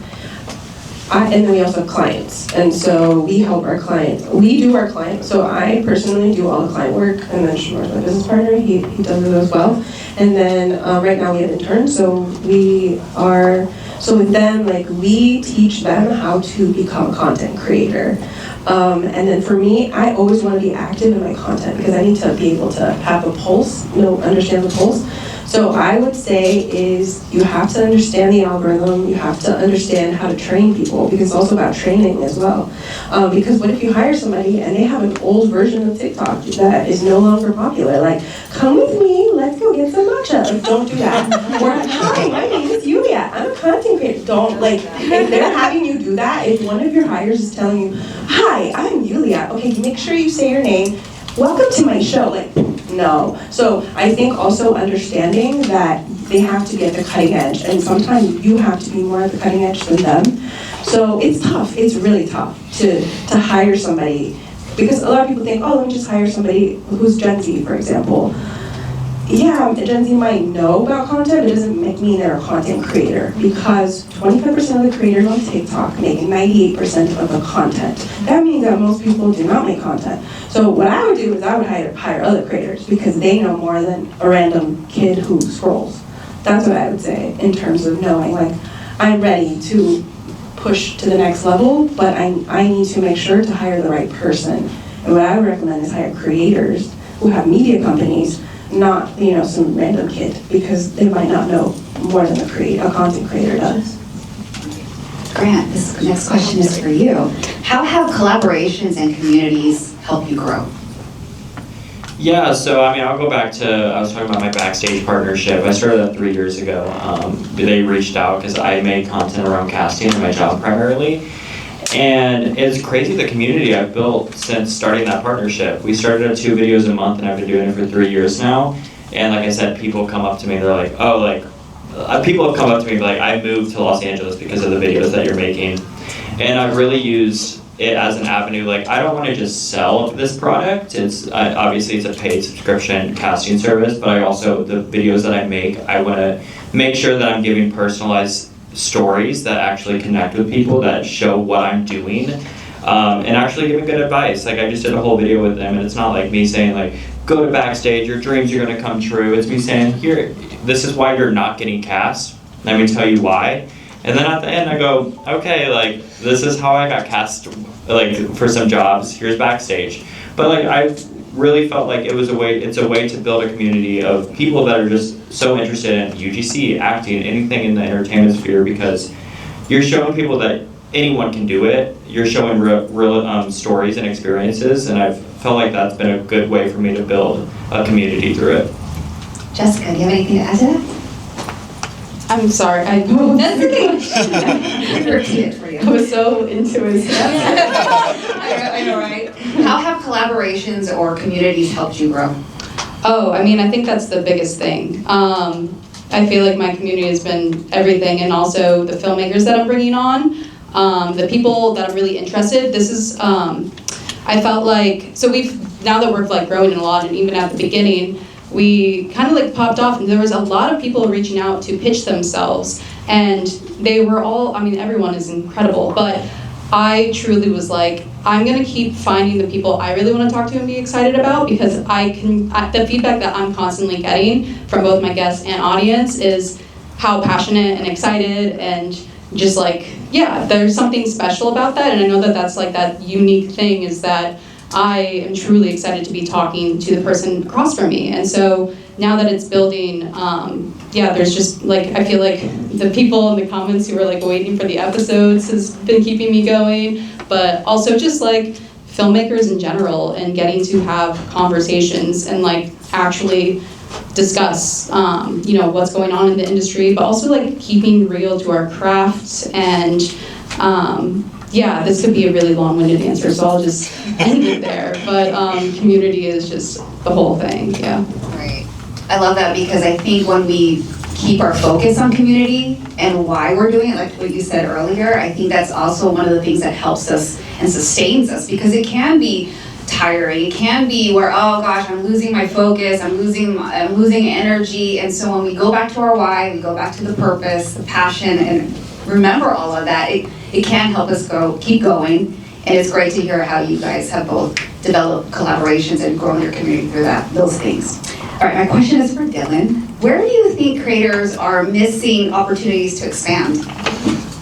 Speaker 4: And then we also have clients. And so we help our clients. We do our clients. So I personally do all the client work, and then Shamar's my business partner, he does it as well. And then right now we have interns, so with them, we teach them how to become a content creator. And then for me, I always want to be active in my content because I need to be able to have a pulse, understand the pulse. So I would say is you have to understand the algorithm, you have to understand how to train people, because it's also about training as well. Because what if you hire somebody and they have an old version of TikTok that is no longer popular? Come with me, let's go get some matcha. Don't do that. Or, hi, my name is Yulia, I'm a content creator. Don't, if they're having you do that, if one of your hires is telling you, hi, I'm Yulia, okay, make sure you say your name, welcome to my show, no. So I think also understanding that they have to get the cutting edge, and sometimes you have to be more at the cutting edge than them. So it's tough, it's really tough to hire somebody, because a lot of people think, oh, let me just hire somebody who's Gen Z, for example. Yeah, Gen Z might know about content, but it doesn't mean they're a content creator, because 25% of the creators on TikTok make 98% of the content. That means that most people do not make content. So what I would do is I would hire other creators, because they know more than a random kid who scrolls. That's what I would say in terms of knowing, I'm ready to push to the next level, but I need to make sure to hire the right person. And what I would recommend is hire creators who have media companies, not some random kid, because they might not know more than a content creator does.
Speaker 1: Grant, this next question is for you. How have collaborations and communities helped you grow?
Speaker 5: Yeah, so I'll go back to, I was talking about my Backstage partnership. I started that 3 years ago. They reached out because I made content around casting in my job primarily. And it's crazy the community I've built since starting that partnership. We started at 2 videos a month, and I've been doing it for 3 years now. And like I said, people come up to me, they're like, people have come up to me and be like, I moved to Los Angeles because of the videos that you're making. And I've really used it as an avenue. I don't want to just sell this product. Obviously it's a paid subscription casting service, but the videos that I make, I want to make sure that I'm giving personalized stories that actually connect with people, that show what I'm doing, and actually giving good advice. I just did a whole video with them, and it's not me saying go to Backstage, your dreams are going to come true. It's me saying, here, this is why you're not getting cast. Let me tell you why. And then at the end I go, okay, this is how I got cast for some jobs. Here's Backstage. But really felt like it's a way to build a community of people that are just so interested in UGC, acting, anything in the entertainment sphere, because you're showing people that anyone can do it. You're showing real stories and experiences, and I've felt like that's been a good way for me to build a community through it.
Speaker 1: Jessica, do you have anything to add to that?
Speaker 3: I'm sorry.
Speaker 1: That's okay. Repeat it for you.
Speaker 3: I was so into his
Speaker 1: I know, right? How have collaborations or communities helped you grow?
Speaker 3: Oh, I mean, I think that's the biggest thing. I feel like my community has been everything, and also the filmmakers that I'm bringing on, the people that are really interested. This is, I felt like, so now that we're like growing a lot, and even at the beginning, we kind of like popped off, and there was a lot of people reaching out to pitch themselves, and they were all, I mean, everyone is incredible, but I truly was like, I'm gonna keep finding the people I really want to talk to and be excited about, because the feedback that I'm constantly getting from both my guests and audience is how passionate and excited and just like, yeah, there's something special about that, and I know that that's like that unique thing is that I am truly excited to be talking to the person across from me. And so now that it's building, there's just like, I feel like the people in the comments who are like waiting for the episodes has been keeping me going, but also just like filmmakers in general and getting to have conversations and like actually discuss, what's going on in the industry, but also like keeping real to our craft. And this could be a really long-winded answer, so I'll just end it there. But community is just the whole thing, yeah.
Speaker 1: Right. I love that, because I think when we keep our focus on community and why we're doing it, like what you said earlier, I think that's also one of the things that helps us and sustains us, because it can be tiring. It can be where, oh gosh, I'm losing my focus, I'm losing energy. And so when we go back to our why, we go back to the purpose, the passion, and remember all of that, it can help us keep going. And it's great to hear how you guys have both developed collaborations and grown your community through those things. All right, my question is for Dylan. Where do you think creators are missing opportunities to expand?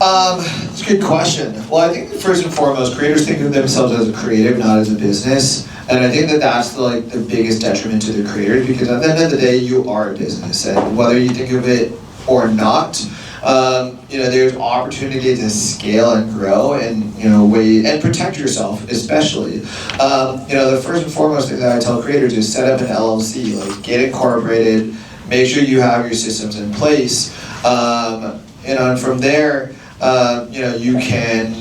Speaker 2: It's a good question. Well, I think first and foremost, creators think of themselves as a creative, not as a business. And I think that that's the biggest detriment to the creators, because at the end of the day, you are a business. And whether you think of it or not, there's opportunity to scale and grow and, and protect yourself, especially. The first and foremost thing that I tell creators is set up an LLC, get incorporated, make sure you have your systems in place. And from there, you can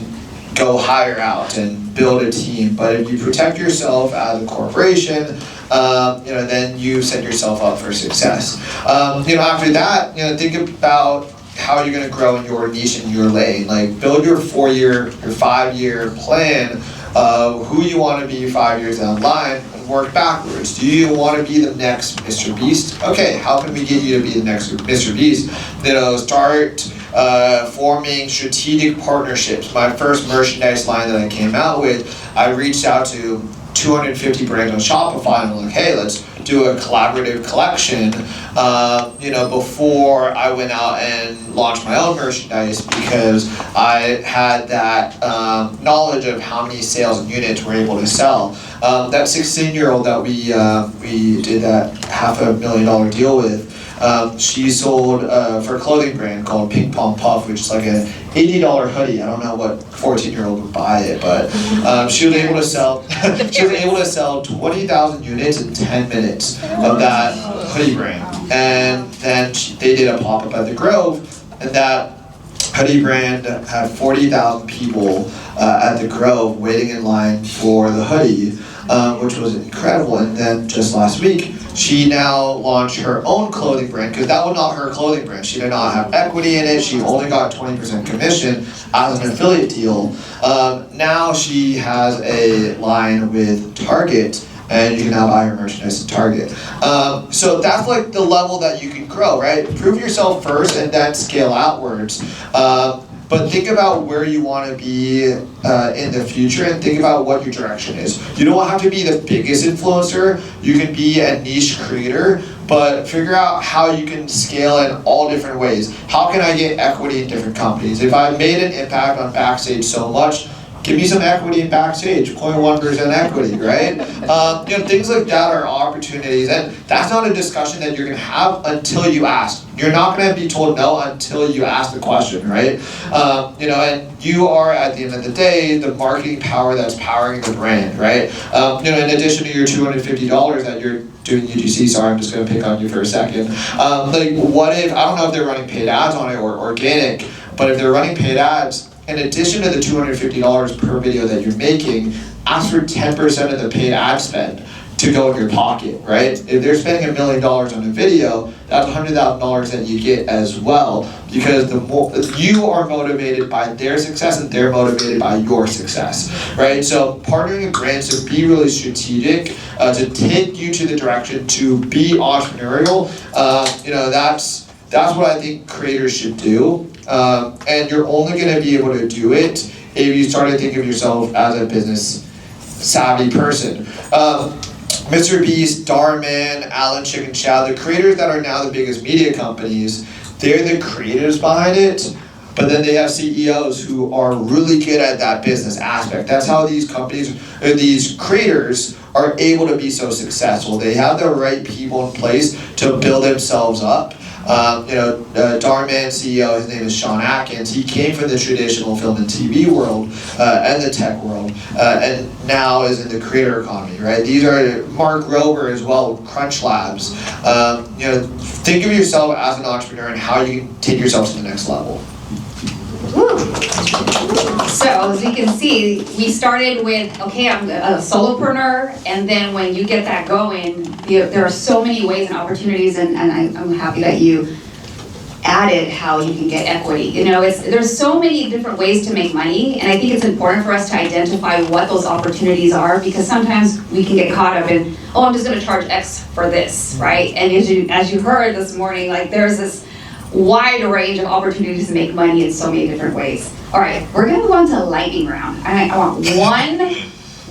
Speaker 2: go hire out and build a team. But if you protect yourself as a corporation, then you set yourself up for success. After that, think about how you're going to grow in your niche and your lane. Build your 4-year, your 5-year plan of who you want to be 5 years down the line, and work backwards. Do you want to be the next Mr. Beast? Okay, how can we get you to be the next Mr. Beast? Start forming strategic partnerships. My first merchandise line that I came out with, I reached out to 250 brands on Shopify, and I'm like, hey, let's do a collaborative collection, before I went out and launched my own merchandise, because I had that knowledge of how many sales and units we're able to sell. That 16-year-old that we did that $500,000 deal with, she sold for a clothing brand called Ping Pong Puff, which is like an $80 hoodie. I don't know what 14-year-old would buy it, but she was able to sell 20,000 units in 10 minutes of that hoodie brand. And then they did a pop-up at the Grove, and that hoodie brand had 40,000 people at the Grove waiting in line for the hoodie, which was incredible. And then just last week, she now launched her own clothing brand, because that was not her clothing brand. She did not have equity in it. She only got 20% commission as an affiliate deal. Now she has a line with Target, and you can now buy her merchandise at Target. So that's the level that you can grow, right? Prove yourself first and then scale outwards. But think about where you want to be in the future, and think about what your direction is. You don't have to be the biggest influencer. You can be a niche creator, but figure out how you can scale in all different ways. How can I get equity in different companies? If I made an impact on Backstage so much, give me some equity in backstage, 0.1% equity, right? Things like that are opportunities, and that's not a discussion that you're gonna have until you ask. You're not gonna be told no until you ask the question, right? And you are, at the end of the day, the marketing power that's powering the brand, right? In addition to your $250 that you're doing UGC, sorry, I'm just gonna pick on you for a second. What if, I don't know if they're running paid ads on it or organic, but if they're running paid ads, in addition to the $250 per video that you're making, ask for 10% of the paid ad spend to go in your pocket, right? If they're spending $1 million on a video, that's $100,000 that you get as well, because the more you are motivated by their success and they're motivated by your success, right? So partnering with brands to be really strategic, to take you to the direction to be entrepreneurial, that's what I think creators should do. And you're only going to be able to do it if you start to think of yourself as a business savvy person. Mr. Beast, Darman, Alan Chicken Chow, the creators that are now the biggest media companies, they're the creators behind it, but then they have CEOs who are really good at that business aspect. That's how these companies, or these creators, are able to be so successful. They have the right people in place to build themselves up. Darman CEO, his name is Sean Atkins. He came from the traditional film and TV world and the tech world, and now is in the creator economy, right? These are Mark Rober as well, Crunch Labs. Think of yourself as an entrepreneur and how you can take yourself to the next level.
Speaker 1: So as you can see, we started with, okay, I'm a solopreneur, and then when you get that going, there are so many ways and opportunities, and I'm happy that you added how you can get equity. There's so many different ways to make money, and I think it's important for us to identify what those opportunities are, because sometimes we can get caught up in, oh, I'm just gonna charge X for this, right? And as you heard this morning, there's this wide range of opportunities to make money in so many different ways. All right, we're gonna go on to lightning round. I want one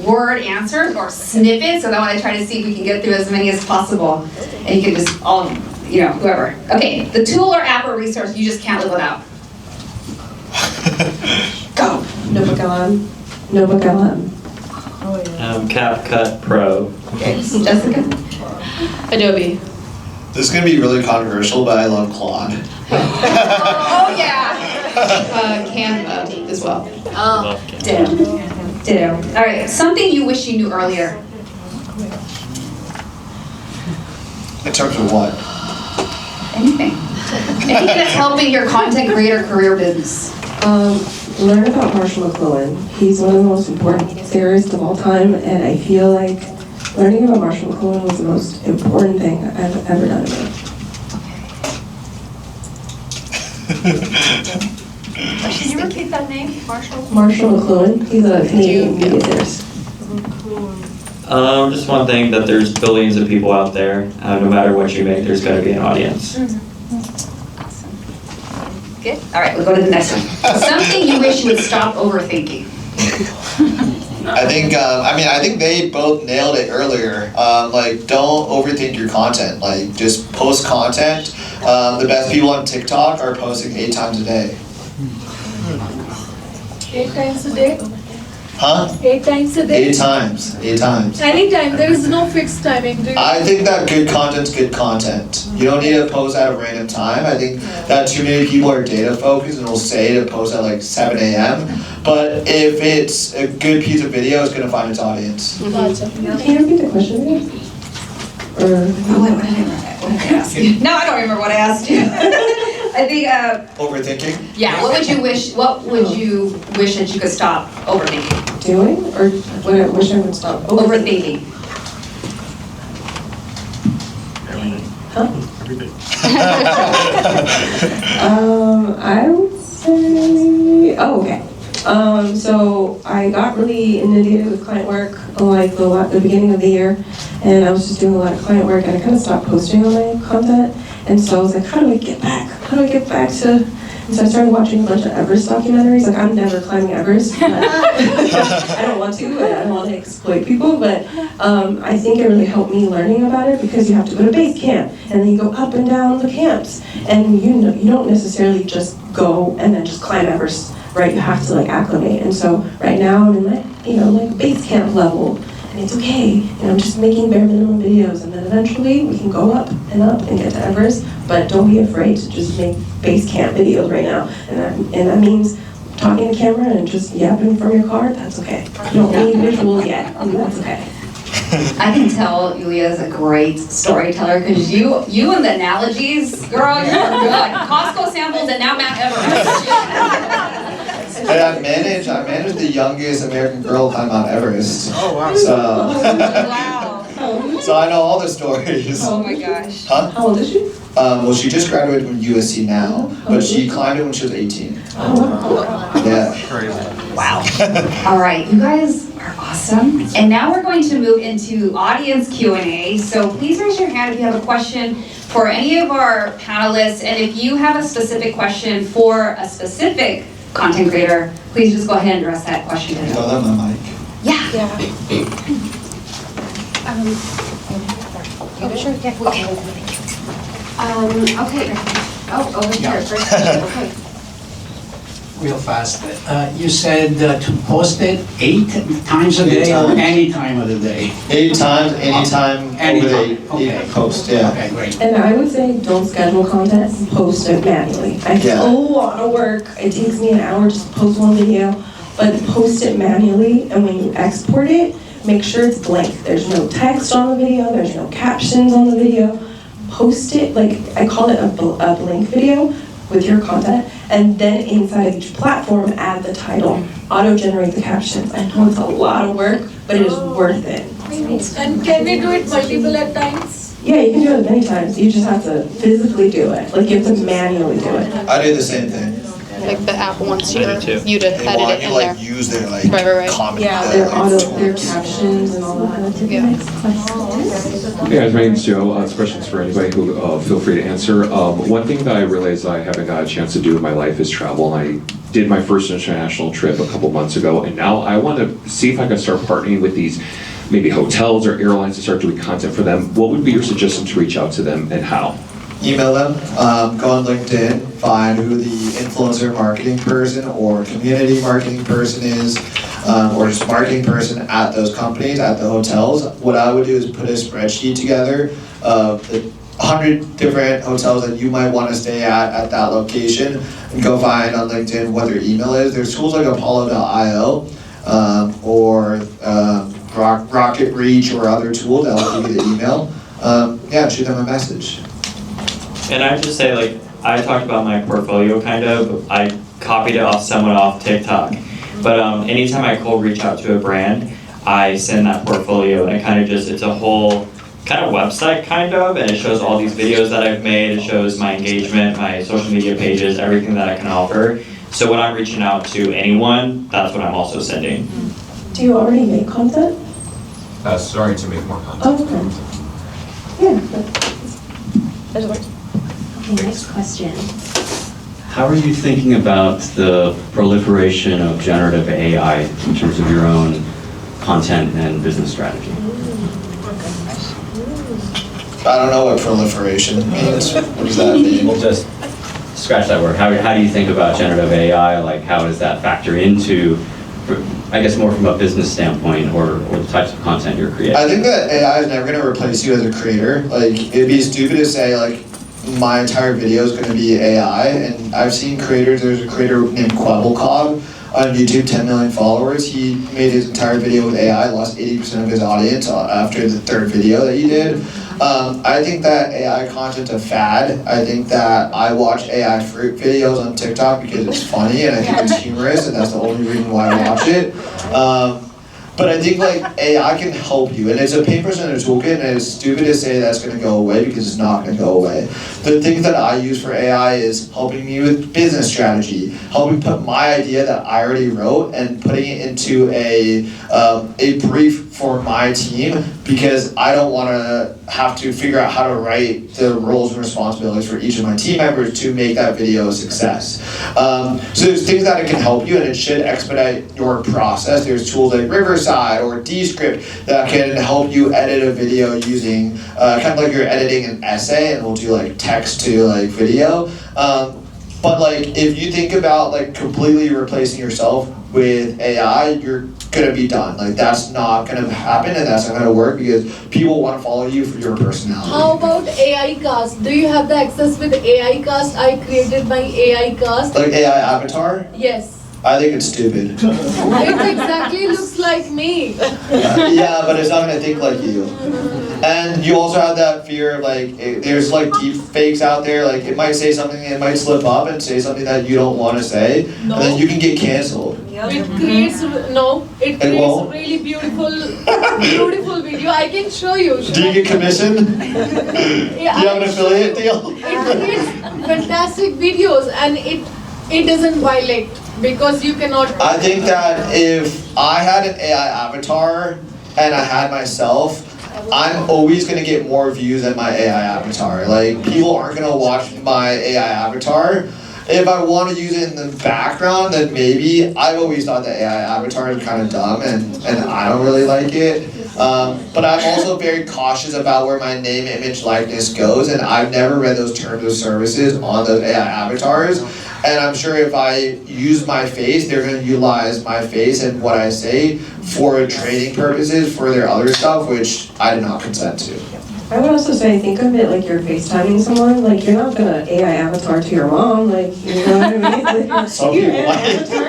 Speaker 1: word answers or snippets, and I wanna try to see if we can get through as many as possible. And you can just all, whoever. Okay, the tool or app or resource you just can't live without. Go.
Speaker 4: Notebook LM.
Speaker 5: CapCut Pro.
Speaker 1: Okay, Jessica?
Speaker 3: Adobe.
Speaker 2: This is going to be really controversial, but I love Claude.
Speaker 1: Oh yeah.
Speaker 3: Canva as well.
Speaker 1: Ditto. All right, something you wish you knew earlier.
Speaker 2: In terms of what?
Speaker 1: Anything. Anything that's helping your content creator career business.
Speaker 4: Learn about Marshall McLuhan. He's one of the most important theorists of all time, and I feel like learning about Marshall McLuhan was the most important thing I've ever done in my life.
Speaker 6: Can you repeat that name, Marshall?
Speaker 4: Marshall McLuhan. He's a Canadian media theorist.
Speaker 5: Just one thing, that there's billions of people out there. No matter what you make, there's got to be an audience.
Speaker 1: Awesome. Good. All right, we'll go to the next one. Something you wish you would stop overthinking.
Speaker 2: I think they both nailed it earlier. Don't overthink your content. Just post content. The best people on TikTok are posting 8 times a day.
Speaker 6: 8 times a day?
Speaker 2: Huh?
Speaker 6: 8 times a day?
Speaker 2: 8 times. 8 times.
Speaker 6: Anytime, there is no fixed timing.
Speaker 2: I think that good content's good content. You don't need to post at a random time. I think that too many people are data focused and will say to post at 7 a.m. But if it's a good piece of video, it's going to find its audience.
Speaker 6: Gotcha.
Speaker 4: Can you repeat the question again?
Speaker 1: What did I ask you? No, I don't remember what I asked you. I think,
Speaker 2: Overthinking?
Speaker 1: yeah, what would you wish that you could stop overthinking?
Speaker 4: Doing? Or what I wish I would stop?
Speaker 1: Overthinking.
Speaker 4: I would say, okay. So I got really inundated with client work the beginning of the year, and I was just doing a lot of client work, and I kind of stopped posting on my content. And so I was like, how do I get back? And so I started watching a bunch of Everest documentaries. I'm never climbing Everest. But I don't want to, and I don't want to exploit people, but I think it really helped me learning about it, because you have to go to base camp, and then you go up and down the camps, and you don't necessarily just go and then just climb Everest right? You have to like acclimate. And so right now I'm in like, like base camp level, and it's okay. I'm just making bare minimum videos, and then eventually we can go up and get to Everest. But don't be afraid to just make base camp videos right now, and that means talking to camera and just yapping from your car. That's okay. You don't need visuals yet, and that's okay.
Speaker 1: I can tell Yulia is a great storyteller because you and the analogies, girl, you are good. Costco samples and now Mount Everest.
Speaker 2: And I managed the youngest American girl to climb Mount Everest.
Speaker 7: Oh, wow.
Speaker 2: So I know all the stories.
Speaker 1: Oh my gosh.
Speaker 2: Huh?
Speaker 4: How old is she?
Speaker 2: Well, she just graduated from USC now, but she climbed it when she was 18. Yeah.
Speaker 7: Crazy.
Speaker 1: Wow. All right, you guys are awesome. And now we're going to move into audience Q&A. So please raise your hand if you have a question for any of our panelists. And if you have a specific question for a specific content creator, please just go ahead and address that question to
Speaker 2: You
Speaker 1: them.
Speaker 2: know that my mic.
Speaker 1: Yeah.
Speaker 6: Sure, yeah.
Speaker 1: Okay. Okay. Oh, over here, first question. Okay.
Speaker 8: Real fast. You said to post it 8 times a
Speaker 2: 8
Speaker 8: day or
Speaker 2: times.
Speaker 8: any time of the day?
Speaker 2: 8 times, anytime, over the
Speaker 8: Anytime, okay.
Speaker 2: post, yeah.
Speaker 8: Okay, great.
Speaker 4: And I would say don't schedule content, post it manually. It's
Speaker 2: Yeah.
Speaker 4: a lot of work. It takes me an hour just to post one video, but post it manually, and when you export it, make sure it's blank. There's no text on the video, there's no captions on the video. Post it, like I call it a blank video with your content, and then inside of each platform add the title. Auto-generate the captions. I know it's a lot of work, but it is worth it.
Speaker 6: And can we do it multiple at times?
Speaker 4: Yeah, you can do it many times. You just have to physically do it. Like you have to manually do it.
Speaker 2: I do the same thing.
Speaker 9: Like the app wants you
Speaker 5: I do too.
Speaker 9: to
Speaker 2: They
Speaker 9: edit
Speaker 2: want
Speaker 9: it
Speaker 2: you
Speaker 9: in
Speaker 2: like
Speaker 9: there.
Speaker 2: use their like
Speaker 9: Right.
Speaker 2: comment.
Speaker 6: Yeah.
Speaker 4: Their captions and all that.
Speaker 9: Yeah.
Speaker 10: Hey guys, my name's Joe. This question's for anybody who feel free to answer. One thing that I realized I haven't got a chance to do in my life is travel, and I did my first international trip a couple months ago, and now I want to see if I can start partnering with these maybe hotels or airlines to start doing content for them. What would be your suggestion to reach out to them and how?
Speaker 2: Email them, go on LinkedIn, find who the influencer marketing person or community marketing person is, or just marketing person at those companies, at the hotels. What I would do is put a spreadsheet together of the 100 different hotels that you might want to stay at that location, and go find on LinkedIn what their email is. There's tools like Apollo.io or Rocket Reach or other tools that will give you the email. Shoot them a message.
Speaker 5: And I would just say, like, I talked about my portfolio kind of. I copied it off someone off TikTok. But anytime I cold reach out to a brand, I send that portfolio, and it kind of just, it's a whole kind of website kind of, and it shows all these videos that I've made. It shows my engagement, my social media pages, everything that I can offer. So when I'm reaching out to anyone, that's what I'm also sending.
Speaker 4: Do you already make content?
Speaker 7: Starting to make more content.
Speaker 4: Oh, okay. Yeah.
Speaker 11: Okay, next question. How are you thinking about the proliferation of generative AI in terms of your own content and business strategy?
Speaker 2: I don't know what proliferation means. What does that mean?
Speaker 11: We'll just scratch that word. How do you think about generative AI? Like, how does that factor into, I guess, more from a business standpoint, or the types of content you're creating?
Speaker 2: I think that AI is never going to replace you as a creator. Like, it'd be stupid to say, like, my entire video is going to be AI. And I've seen creators, there's a creator named Quabblecob on YouTube, 10 million followers. He made his entire video with AI, lost 80% of his audience after the third video that he did. I think that AI content's a fad. I think that I watch AI fruit videos on TikTok because it's funny and I think it's humorous, and that's the only reason why I watch it. But I think like AI can help you, and it's a paper in a toolkit, and it's stupid to say that's going to go away because it's not going to go away. The things that I use for AI is helping me with business strategy, helping put my idea that I already wrote and putting it into a brief for my team, because I don't want to have to figure out how to write the roles and responsibilities for each of my team members to make that video a success. So there's things that it can help you, and it should expedite your process. There's tools like Riverside or Descript that can help you edit a video using kind of like you're editing an essay, and we'll do like text to like video. But like, if you think about like completely replacing yourself with AI, you're gonna be done. Like, that's not gonna happen, and that's not gonna work because people want to follow you for your personality.
Speaker 6: How about AI cast? Do you have the access with AI cast? I created my AI cast.
Speaker 2: Like AI avatar?
Speaker 6: Yes.
Speaker 2: I think it's stupid.
Speaker 6: It exactly looks like me.
Speaker 2: Yeah, but it's not gonna think like you. And you also have that fear of like, there's like deep fakes out there, like it might say something, it might slip up and say something that you don't want to say,
Speaker 6: No.
Speaker 2: and then you can get canceled.
Speaker 6: It creates
Speaker 2: won't?
Speaker 6: really beautiful video. I can show you.
Speaker 2: Do you get commission? Do you have an affiliate deal?
Speaker 6: It creates fantastic videos and it doesn't violate because you cannot.
Speaker 2: I think that if I had an AI avatar and I had myself, I'm always gonna get more views than my AI avatar. Like, people aren't gonna watch my AI avatar. If I want to use it in the background, then maybe. I've always thought that AI avatar is kind of dumb, and I don't really like it. But I'm also very cautious about where my name, image, likeness goes, and I've never read those terms of services on those AI avatars. And I'm sure if I use my face, they're going to utilize my face and what I say for training purposes for their other stuff, which I did not consent to.
Speaker 4: I would also say, think of it like you're FaceTiming someone. Like, you're not gonna AI avatar to your mom. Like, you know what I mean? Like,
Speaker 2: Some
Speaker 4: you're
Speaker 2: people
Speaker 4: AI avatar.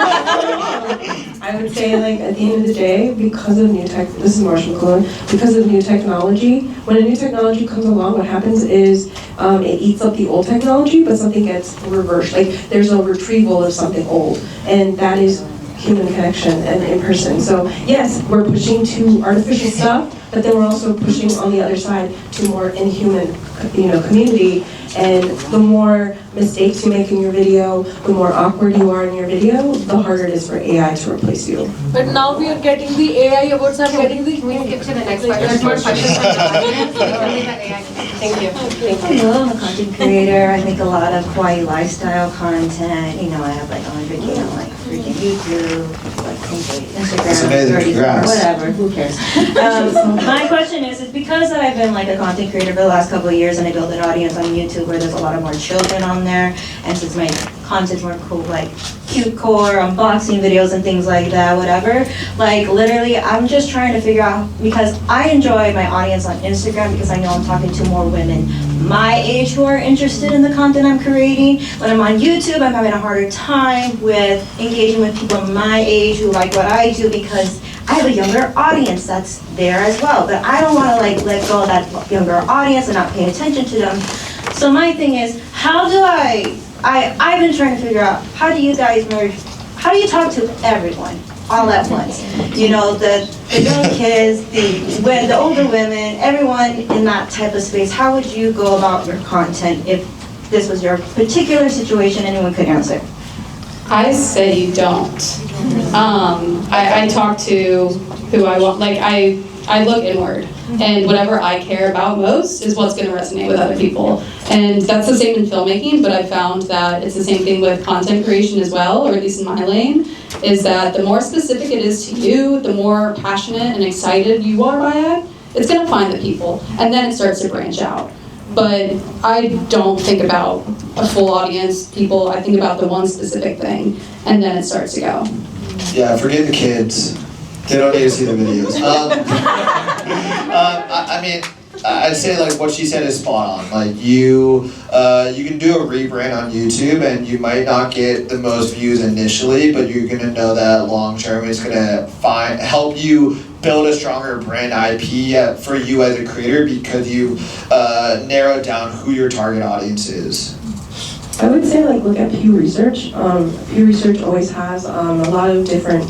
Speaker 4: I would say, like, at the end of the day, because of new tech, this is Marshall McLuhan, because of new technology, when a new technology comes along, what happens is it eats up the old technology, but something gets reversed. Like, there's a retrieval of something old, and that is human connection and in person. So yes, we're pushing to artificial stuff, but then we're also pushing on the other side to more inhuman, community. And the more mistakes you make in your video, the more awkward you are in your video, the harder it is for AI to replace you.
Speaker 6: But now we are getting the AI awards. I'm getting the.
Speaker 1: Can we skip to the next question? There's more questions from the audience.
Speaker 4: Thank you.
Speaker 12: Hello, I'm a content creator. I make a lot of Hawaii lifestyle content. I have like 100K on like freaking YouTube, like
Speaker 2: That's amazing.
Speaker 12: Instagram, 34,
Speaker 2: Congrats.
Speaker 12: whatever, who cares? My question is because I've been like a content creator for the last couple of years and I built an audience on YouTube where there's a lot of more children on there, and since my content's more cool, like cute core, unboxing videos and things like that, whatever, like literally I'm just trying to figure out, because I enjoy my audience on Instagram because I know I'm talking to more women my age who are interested in the content I'm creating. When I'm on YouTube, I'm having a harder time with engaging with people my age who like what I do because I have a younger audience that's there as well, but I don't want to like let go of that younger audience and not pay attention to them. So my thing is, how do I've been trying to figure out, how do you talk to everyone all at once? The young kids, the older women, everyone in that type of space. How would you go about your content if this was your particular situation? Anyone could answer.
Speaker 3: I say you don't. I talk to who I want. Like, I look inward, and whatever I care about most is what's going to resonate with other people. And that's the same in filmmaking, but I found that it's the same thing with content creation as well, or at least in my lane, is that the more specific it is to you, the more passionate and excited you are by it, it's going to find the people, and then it starts to branch out. But I don't think about a full audience, people. I think about the one specific thing, and then it starts to go.
Speaker 2: Yeah, forget the kids. They don't need to see the videos. I'd say like what she said is spot on. Like you can do a rebrand on YouTube and you might not get the most views initially, but you're gonna know that long term it's gonna help you build a stronger brand IP for you as a creator because you've narrowed down who your target audience is.
Speaker 4: I would say like look at Pew Research. Pew Research always has a lot of different,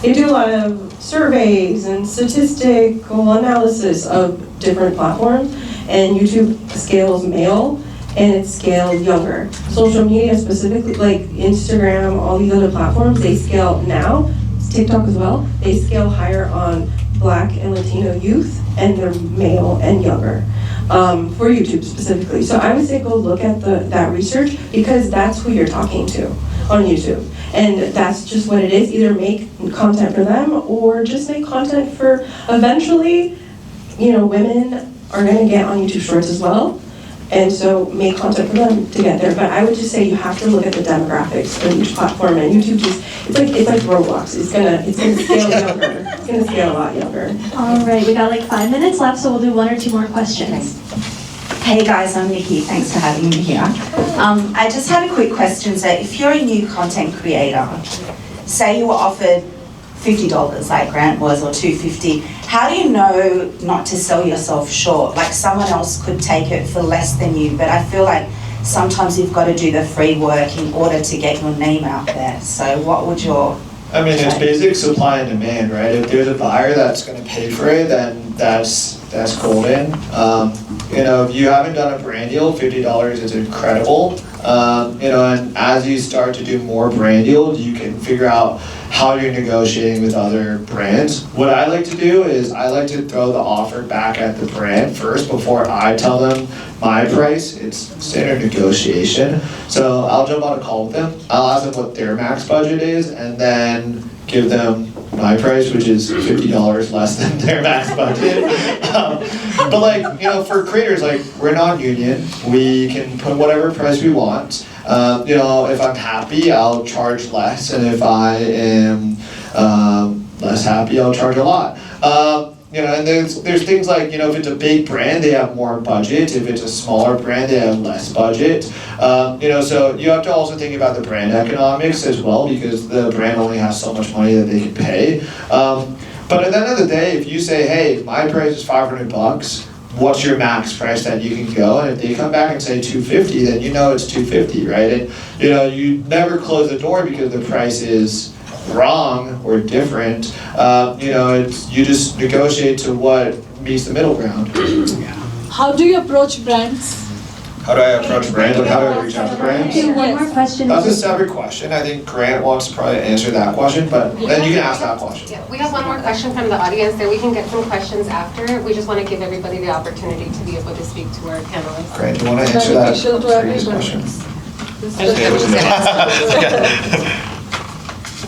Speaker 4: they do a lot of surveys and statistical analysis of different platforms, and YouTube scales male and it scales younger. Social media specifically, like Instagram, all these other platforms, they scale now, TikTok as well, they scale higher on Black and Latino youth, and they're male and younger. For YouTube specifically. So I would say go look at that research because that's who you're talking to on YouTube. And that's just what it is. Either make content for them or just make content for eventually, women are going to get on YouTube Shorts as well. And so make content for them to get there. But I would just say you have to look at the demographics of each platform, and YouTube just, it's like Roblox. It's gonna scale younger. It's gonna scale a lot younger.
Speaker 13: All right, we got like 5 minutes left, so we'll do 1 or 2 more questions.
Speaker 14: Hey guys, I'm Nikki. Thanks for having me here. I just had a quick question. So if you're a new content creator, say you were offered $50 like Grant was, or $250, how do you know not to sell yourself short? Like someone else could take it for less than you, but I feel like sometimes you've got to do the free work in order to get your name out there. So what would your...
Speaker 2: I mean, it's basic supply and demand, right? If there's a buyer that's going to pay for it, then that's golden. You know, if you haven't done a brand deal, $50 is incredible. You know, and as you start to do more brand deals, you can figure out how you're negotiating with other brands. What I like to do is I like to throw the offer back at the brand first before I tell them my price. It's standard negotiation. So I'll jump on a call with them. I'll ask them what their max budget is and then give them my price, which is $50 less than their max budget. But like, you know, for creators, like we're non-union. We can put whatever price we want. You know, if I'm happy, I'll charge less, and if I am less happy, I'll charge a lot. You know, and there's things like, you know, if it's a big brand, they have more budget. If it's a smaller brand, they have less budget. You know, so you have to also think about the brand economics as well, because the brand only has so much money that they can pay. But at the end of the day, if you say, hey, my price is $500, what's your max price that you can go? And if they come back and say $250, then you know it's $250, right? And you know, you never close the door because the price is wrong or different. You know, you just negotiate to what meets the middle ground.
Speaker 6: How do you approach brands?
Speaker 2: How do I approach brands? Like how do I reach out to brands?
Speaker 13: Okay, 1 more question.
Speaker 2: That's a separate question. I think Grant wants to probably answer that question, but then you can ask that question.
Speaker 15: Yeah, we have 1 more question from the audience, then we can get some questions after. We just want to give everybody the opportunity to be able to speak to our panelists.
Speaker 2: Grant, do you want to answer that previous question?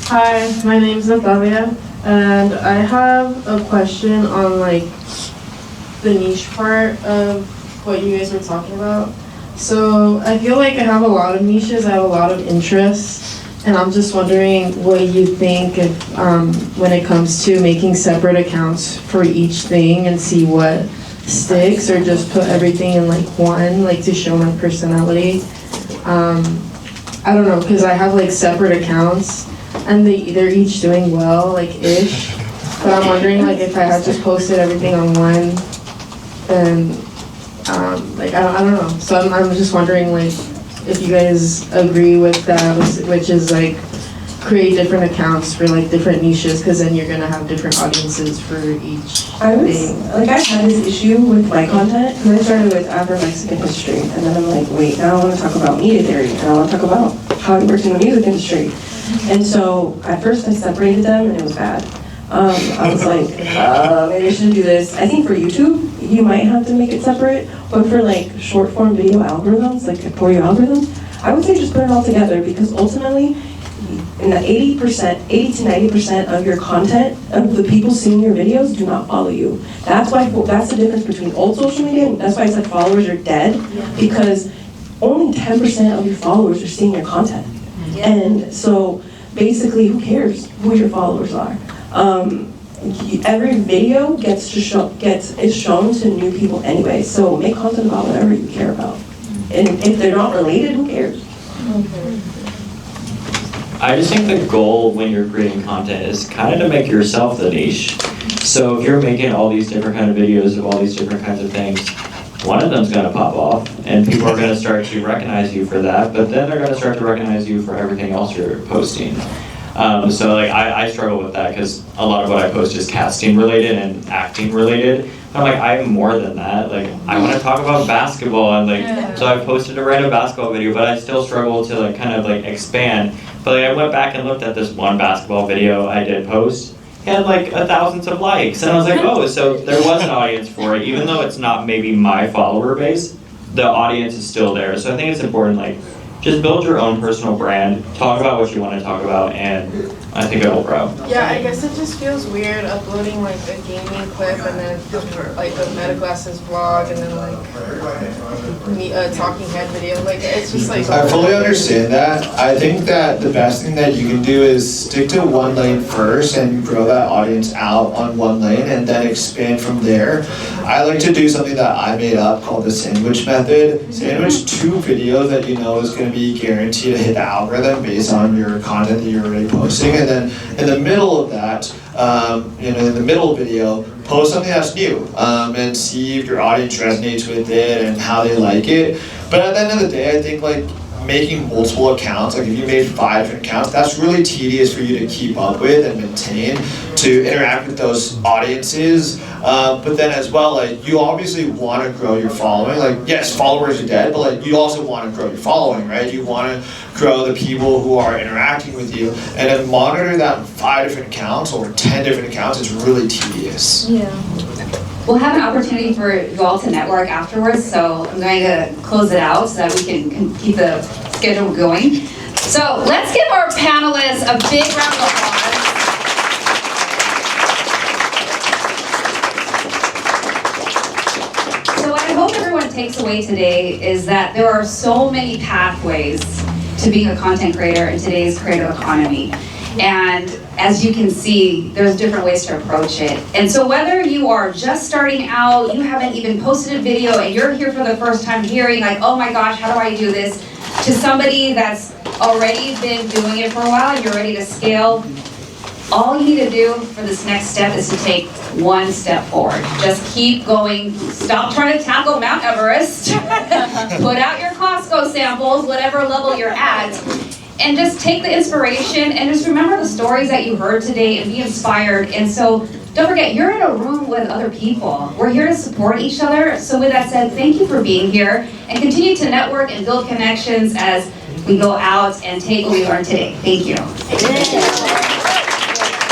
Speaker 16: Hi, my name's Natalia, and I have a question on like the niche part of what you guys were talking about. So I feel like I have a lot of niches, I have a lot of interests, and I'm just wondering what you think if, when it comes to making separate accounts for each thing and see what sticks, or just put everything in like one, like to show my personality. I don't know, because I have like separate accounts and they're each doing well, like ish, but I'm wondering like if I had just posted everything on one, then like I don't know. So I'm just wondering like if you guys agree with that, which is like create different accounts for like different niches, because then you're gonna have different audiences for each thing.
Speaker 4: Like I had this issue with my content because I started with Afro-Mexican history, and then I'm like, wait, now I want to talk about media theory, and I want to talk about how it works in the music industry. And so at first I separated them, and it was bad. I was like, maybe I shouldn't do this. I think for YouTube, you might have to make it separate, but for like short form video algorithms, like for your algorithms, I would say just put it all together, because ultimately, in the 80 to 90% of your content, of the people seeing your videos, do not follow you. That's the difference between old social media, and that's why I said followers are dead, because only 10% of your followers are seeing your content. And so basically, who cares who your followers are? Every video is shown to new people anyway, so make content about whatever you care about. And if they're not related, who cares?
Speaker 5: I just think the goal when you're creating content is kind of to make yourself the niche. So if you're making all these different kind of videos of all these different kinds of things, one of them's gonna pop off, and people are gonna start to recognize you for that, but then they're gonna start to recognize you for everything else you're posting. So like I struggle with that, because a lot of what I post is casting related and acting related. I'm like, I'm more than that. Like, I want to talk about basketball, and like, so I posted a random basketball video, but I still struggle to like kind of like expand. But like, I went back and looked at this one basketball video I did post. It had like thousands of likes, and I was like, oh, so there was an audience for it, even though it's not maybe my follower base. The audience is still there. So I think it's important, like, just build your own personal brand, talk about what you want to talk about, and I think it will grow.
Speaker 16: Yeah, I guess it just feels weird uploading like a gaming clip and then like a meta classes vlog and then like a talking head video. Like it's just like.
Speaker 2: I fully understand that. I think that the best thing that you can do is stick to one lane first and grow that audience out on one lane and then expand from there. I like to do something that I made up called the sandwich method. Sandwich 2 videos that you know is going to be guaranteed to hit the algorithm based on your content that you're already posting, and then in the middle of that, in the middle video, post something that's new and see if your audience resonates with it and how they like it. But at the end of the day, I think like making multiple accounts, like if you made 5 different accounts, that's really tedious for you to keep up with and maintain, to interact with those audiences. But then as well, like you obviously want to grow your following. Like yes, followers are dead, but like you also want to grow your following, right? You want to grow the people who are interacting with you, and then monitor that 5 different accounts or 10 different accounts is really tedious.
Speaker 1: Yeah. We'll have an opportunity for you all to network afterwards, so I'm going to close it out so that we can keep the schedule going. So let's give our panelists a big round of applause. So what I hope everyone takes away today is that there are so many pathways to being a content creator in today's creative economy. And as you can see, there's different ways to approach it. And so whether you are just starting out, you haven't even posted a video, and you're here for the first time hearing like, oh my gosh, how do I do this? To somebody that's already been doing it for a while and you're ready to scale, all you need to do for this next step is to take one step forward. Just keep going. Stop trying to tackle Mount Everest. Put out your Costco samples, whatever level you're at. And just take the inspiration and just remember the stories that you heard today and be inspired. And so don't forget, you're in a room with other people. We're here to support each other. So with that said, thank you for being here and continue to network and build connections as we go out and take what we learned today. Thank you.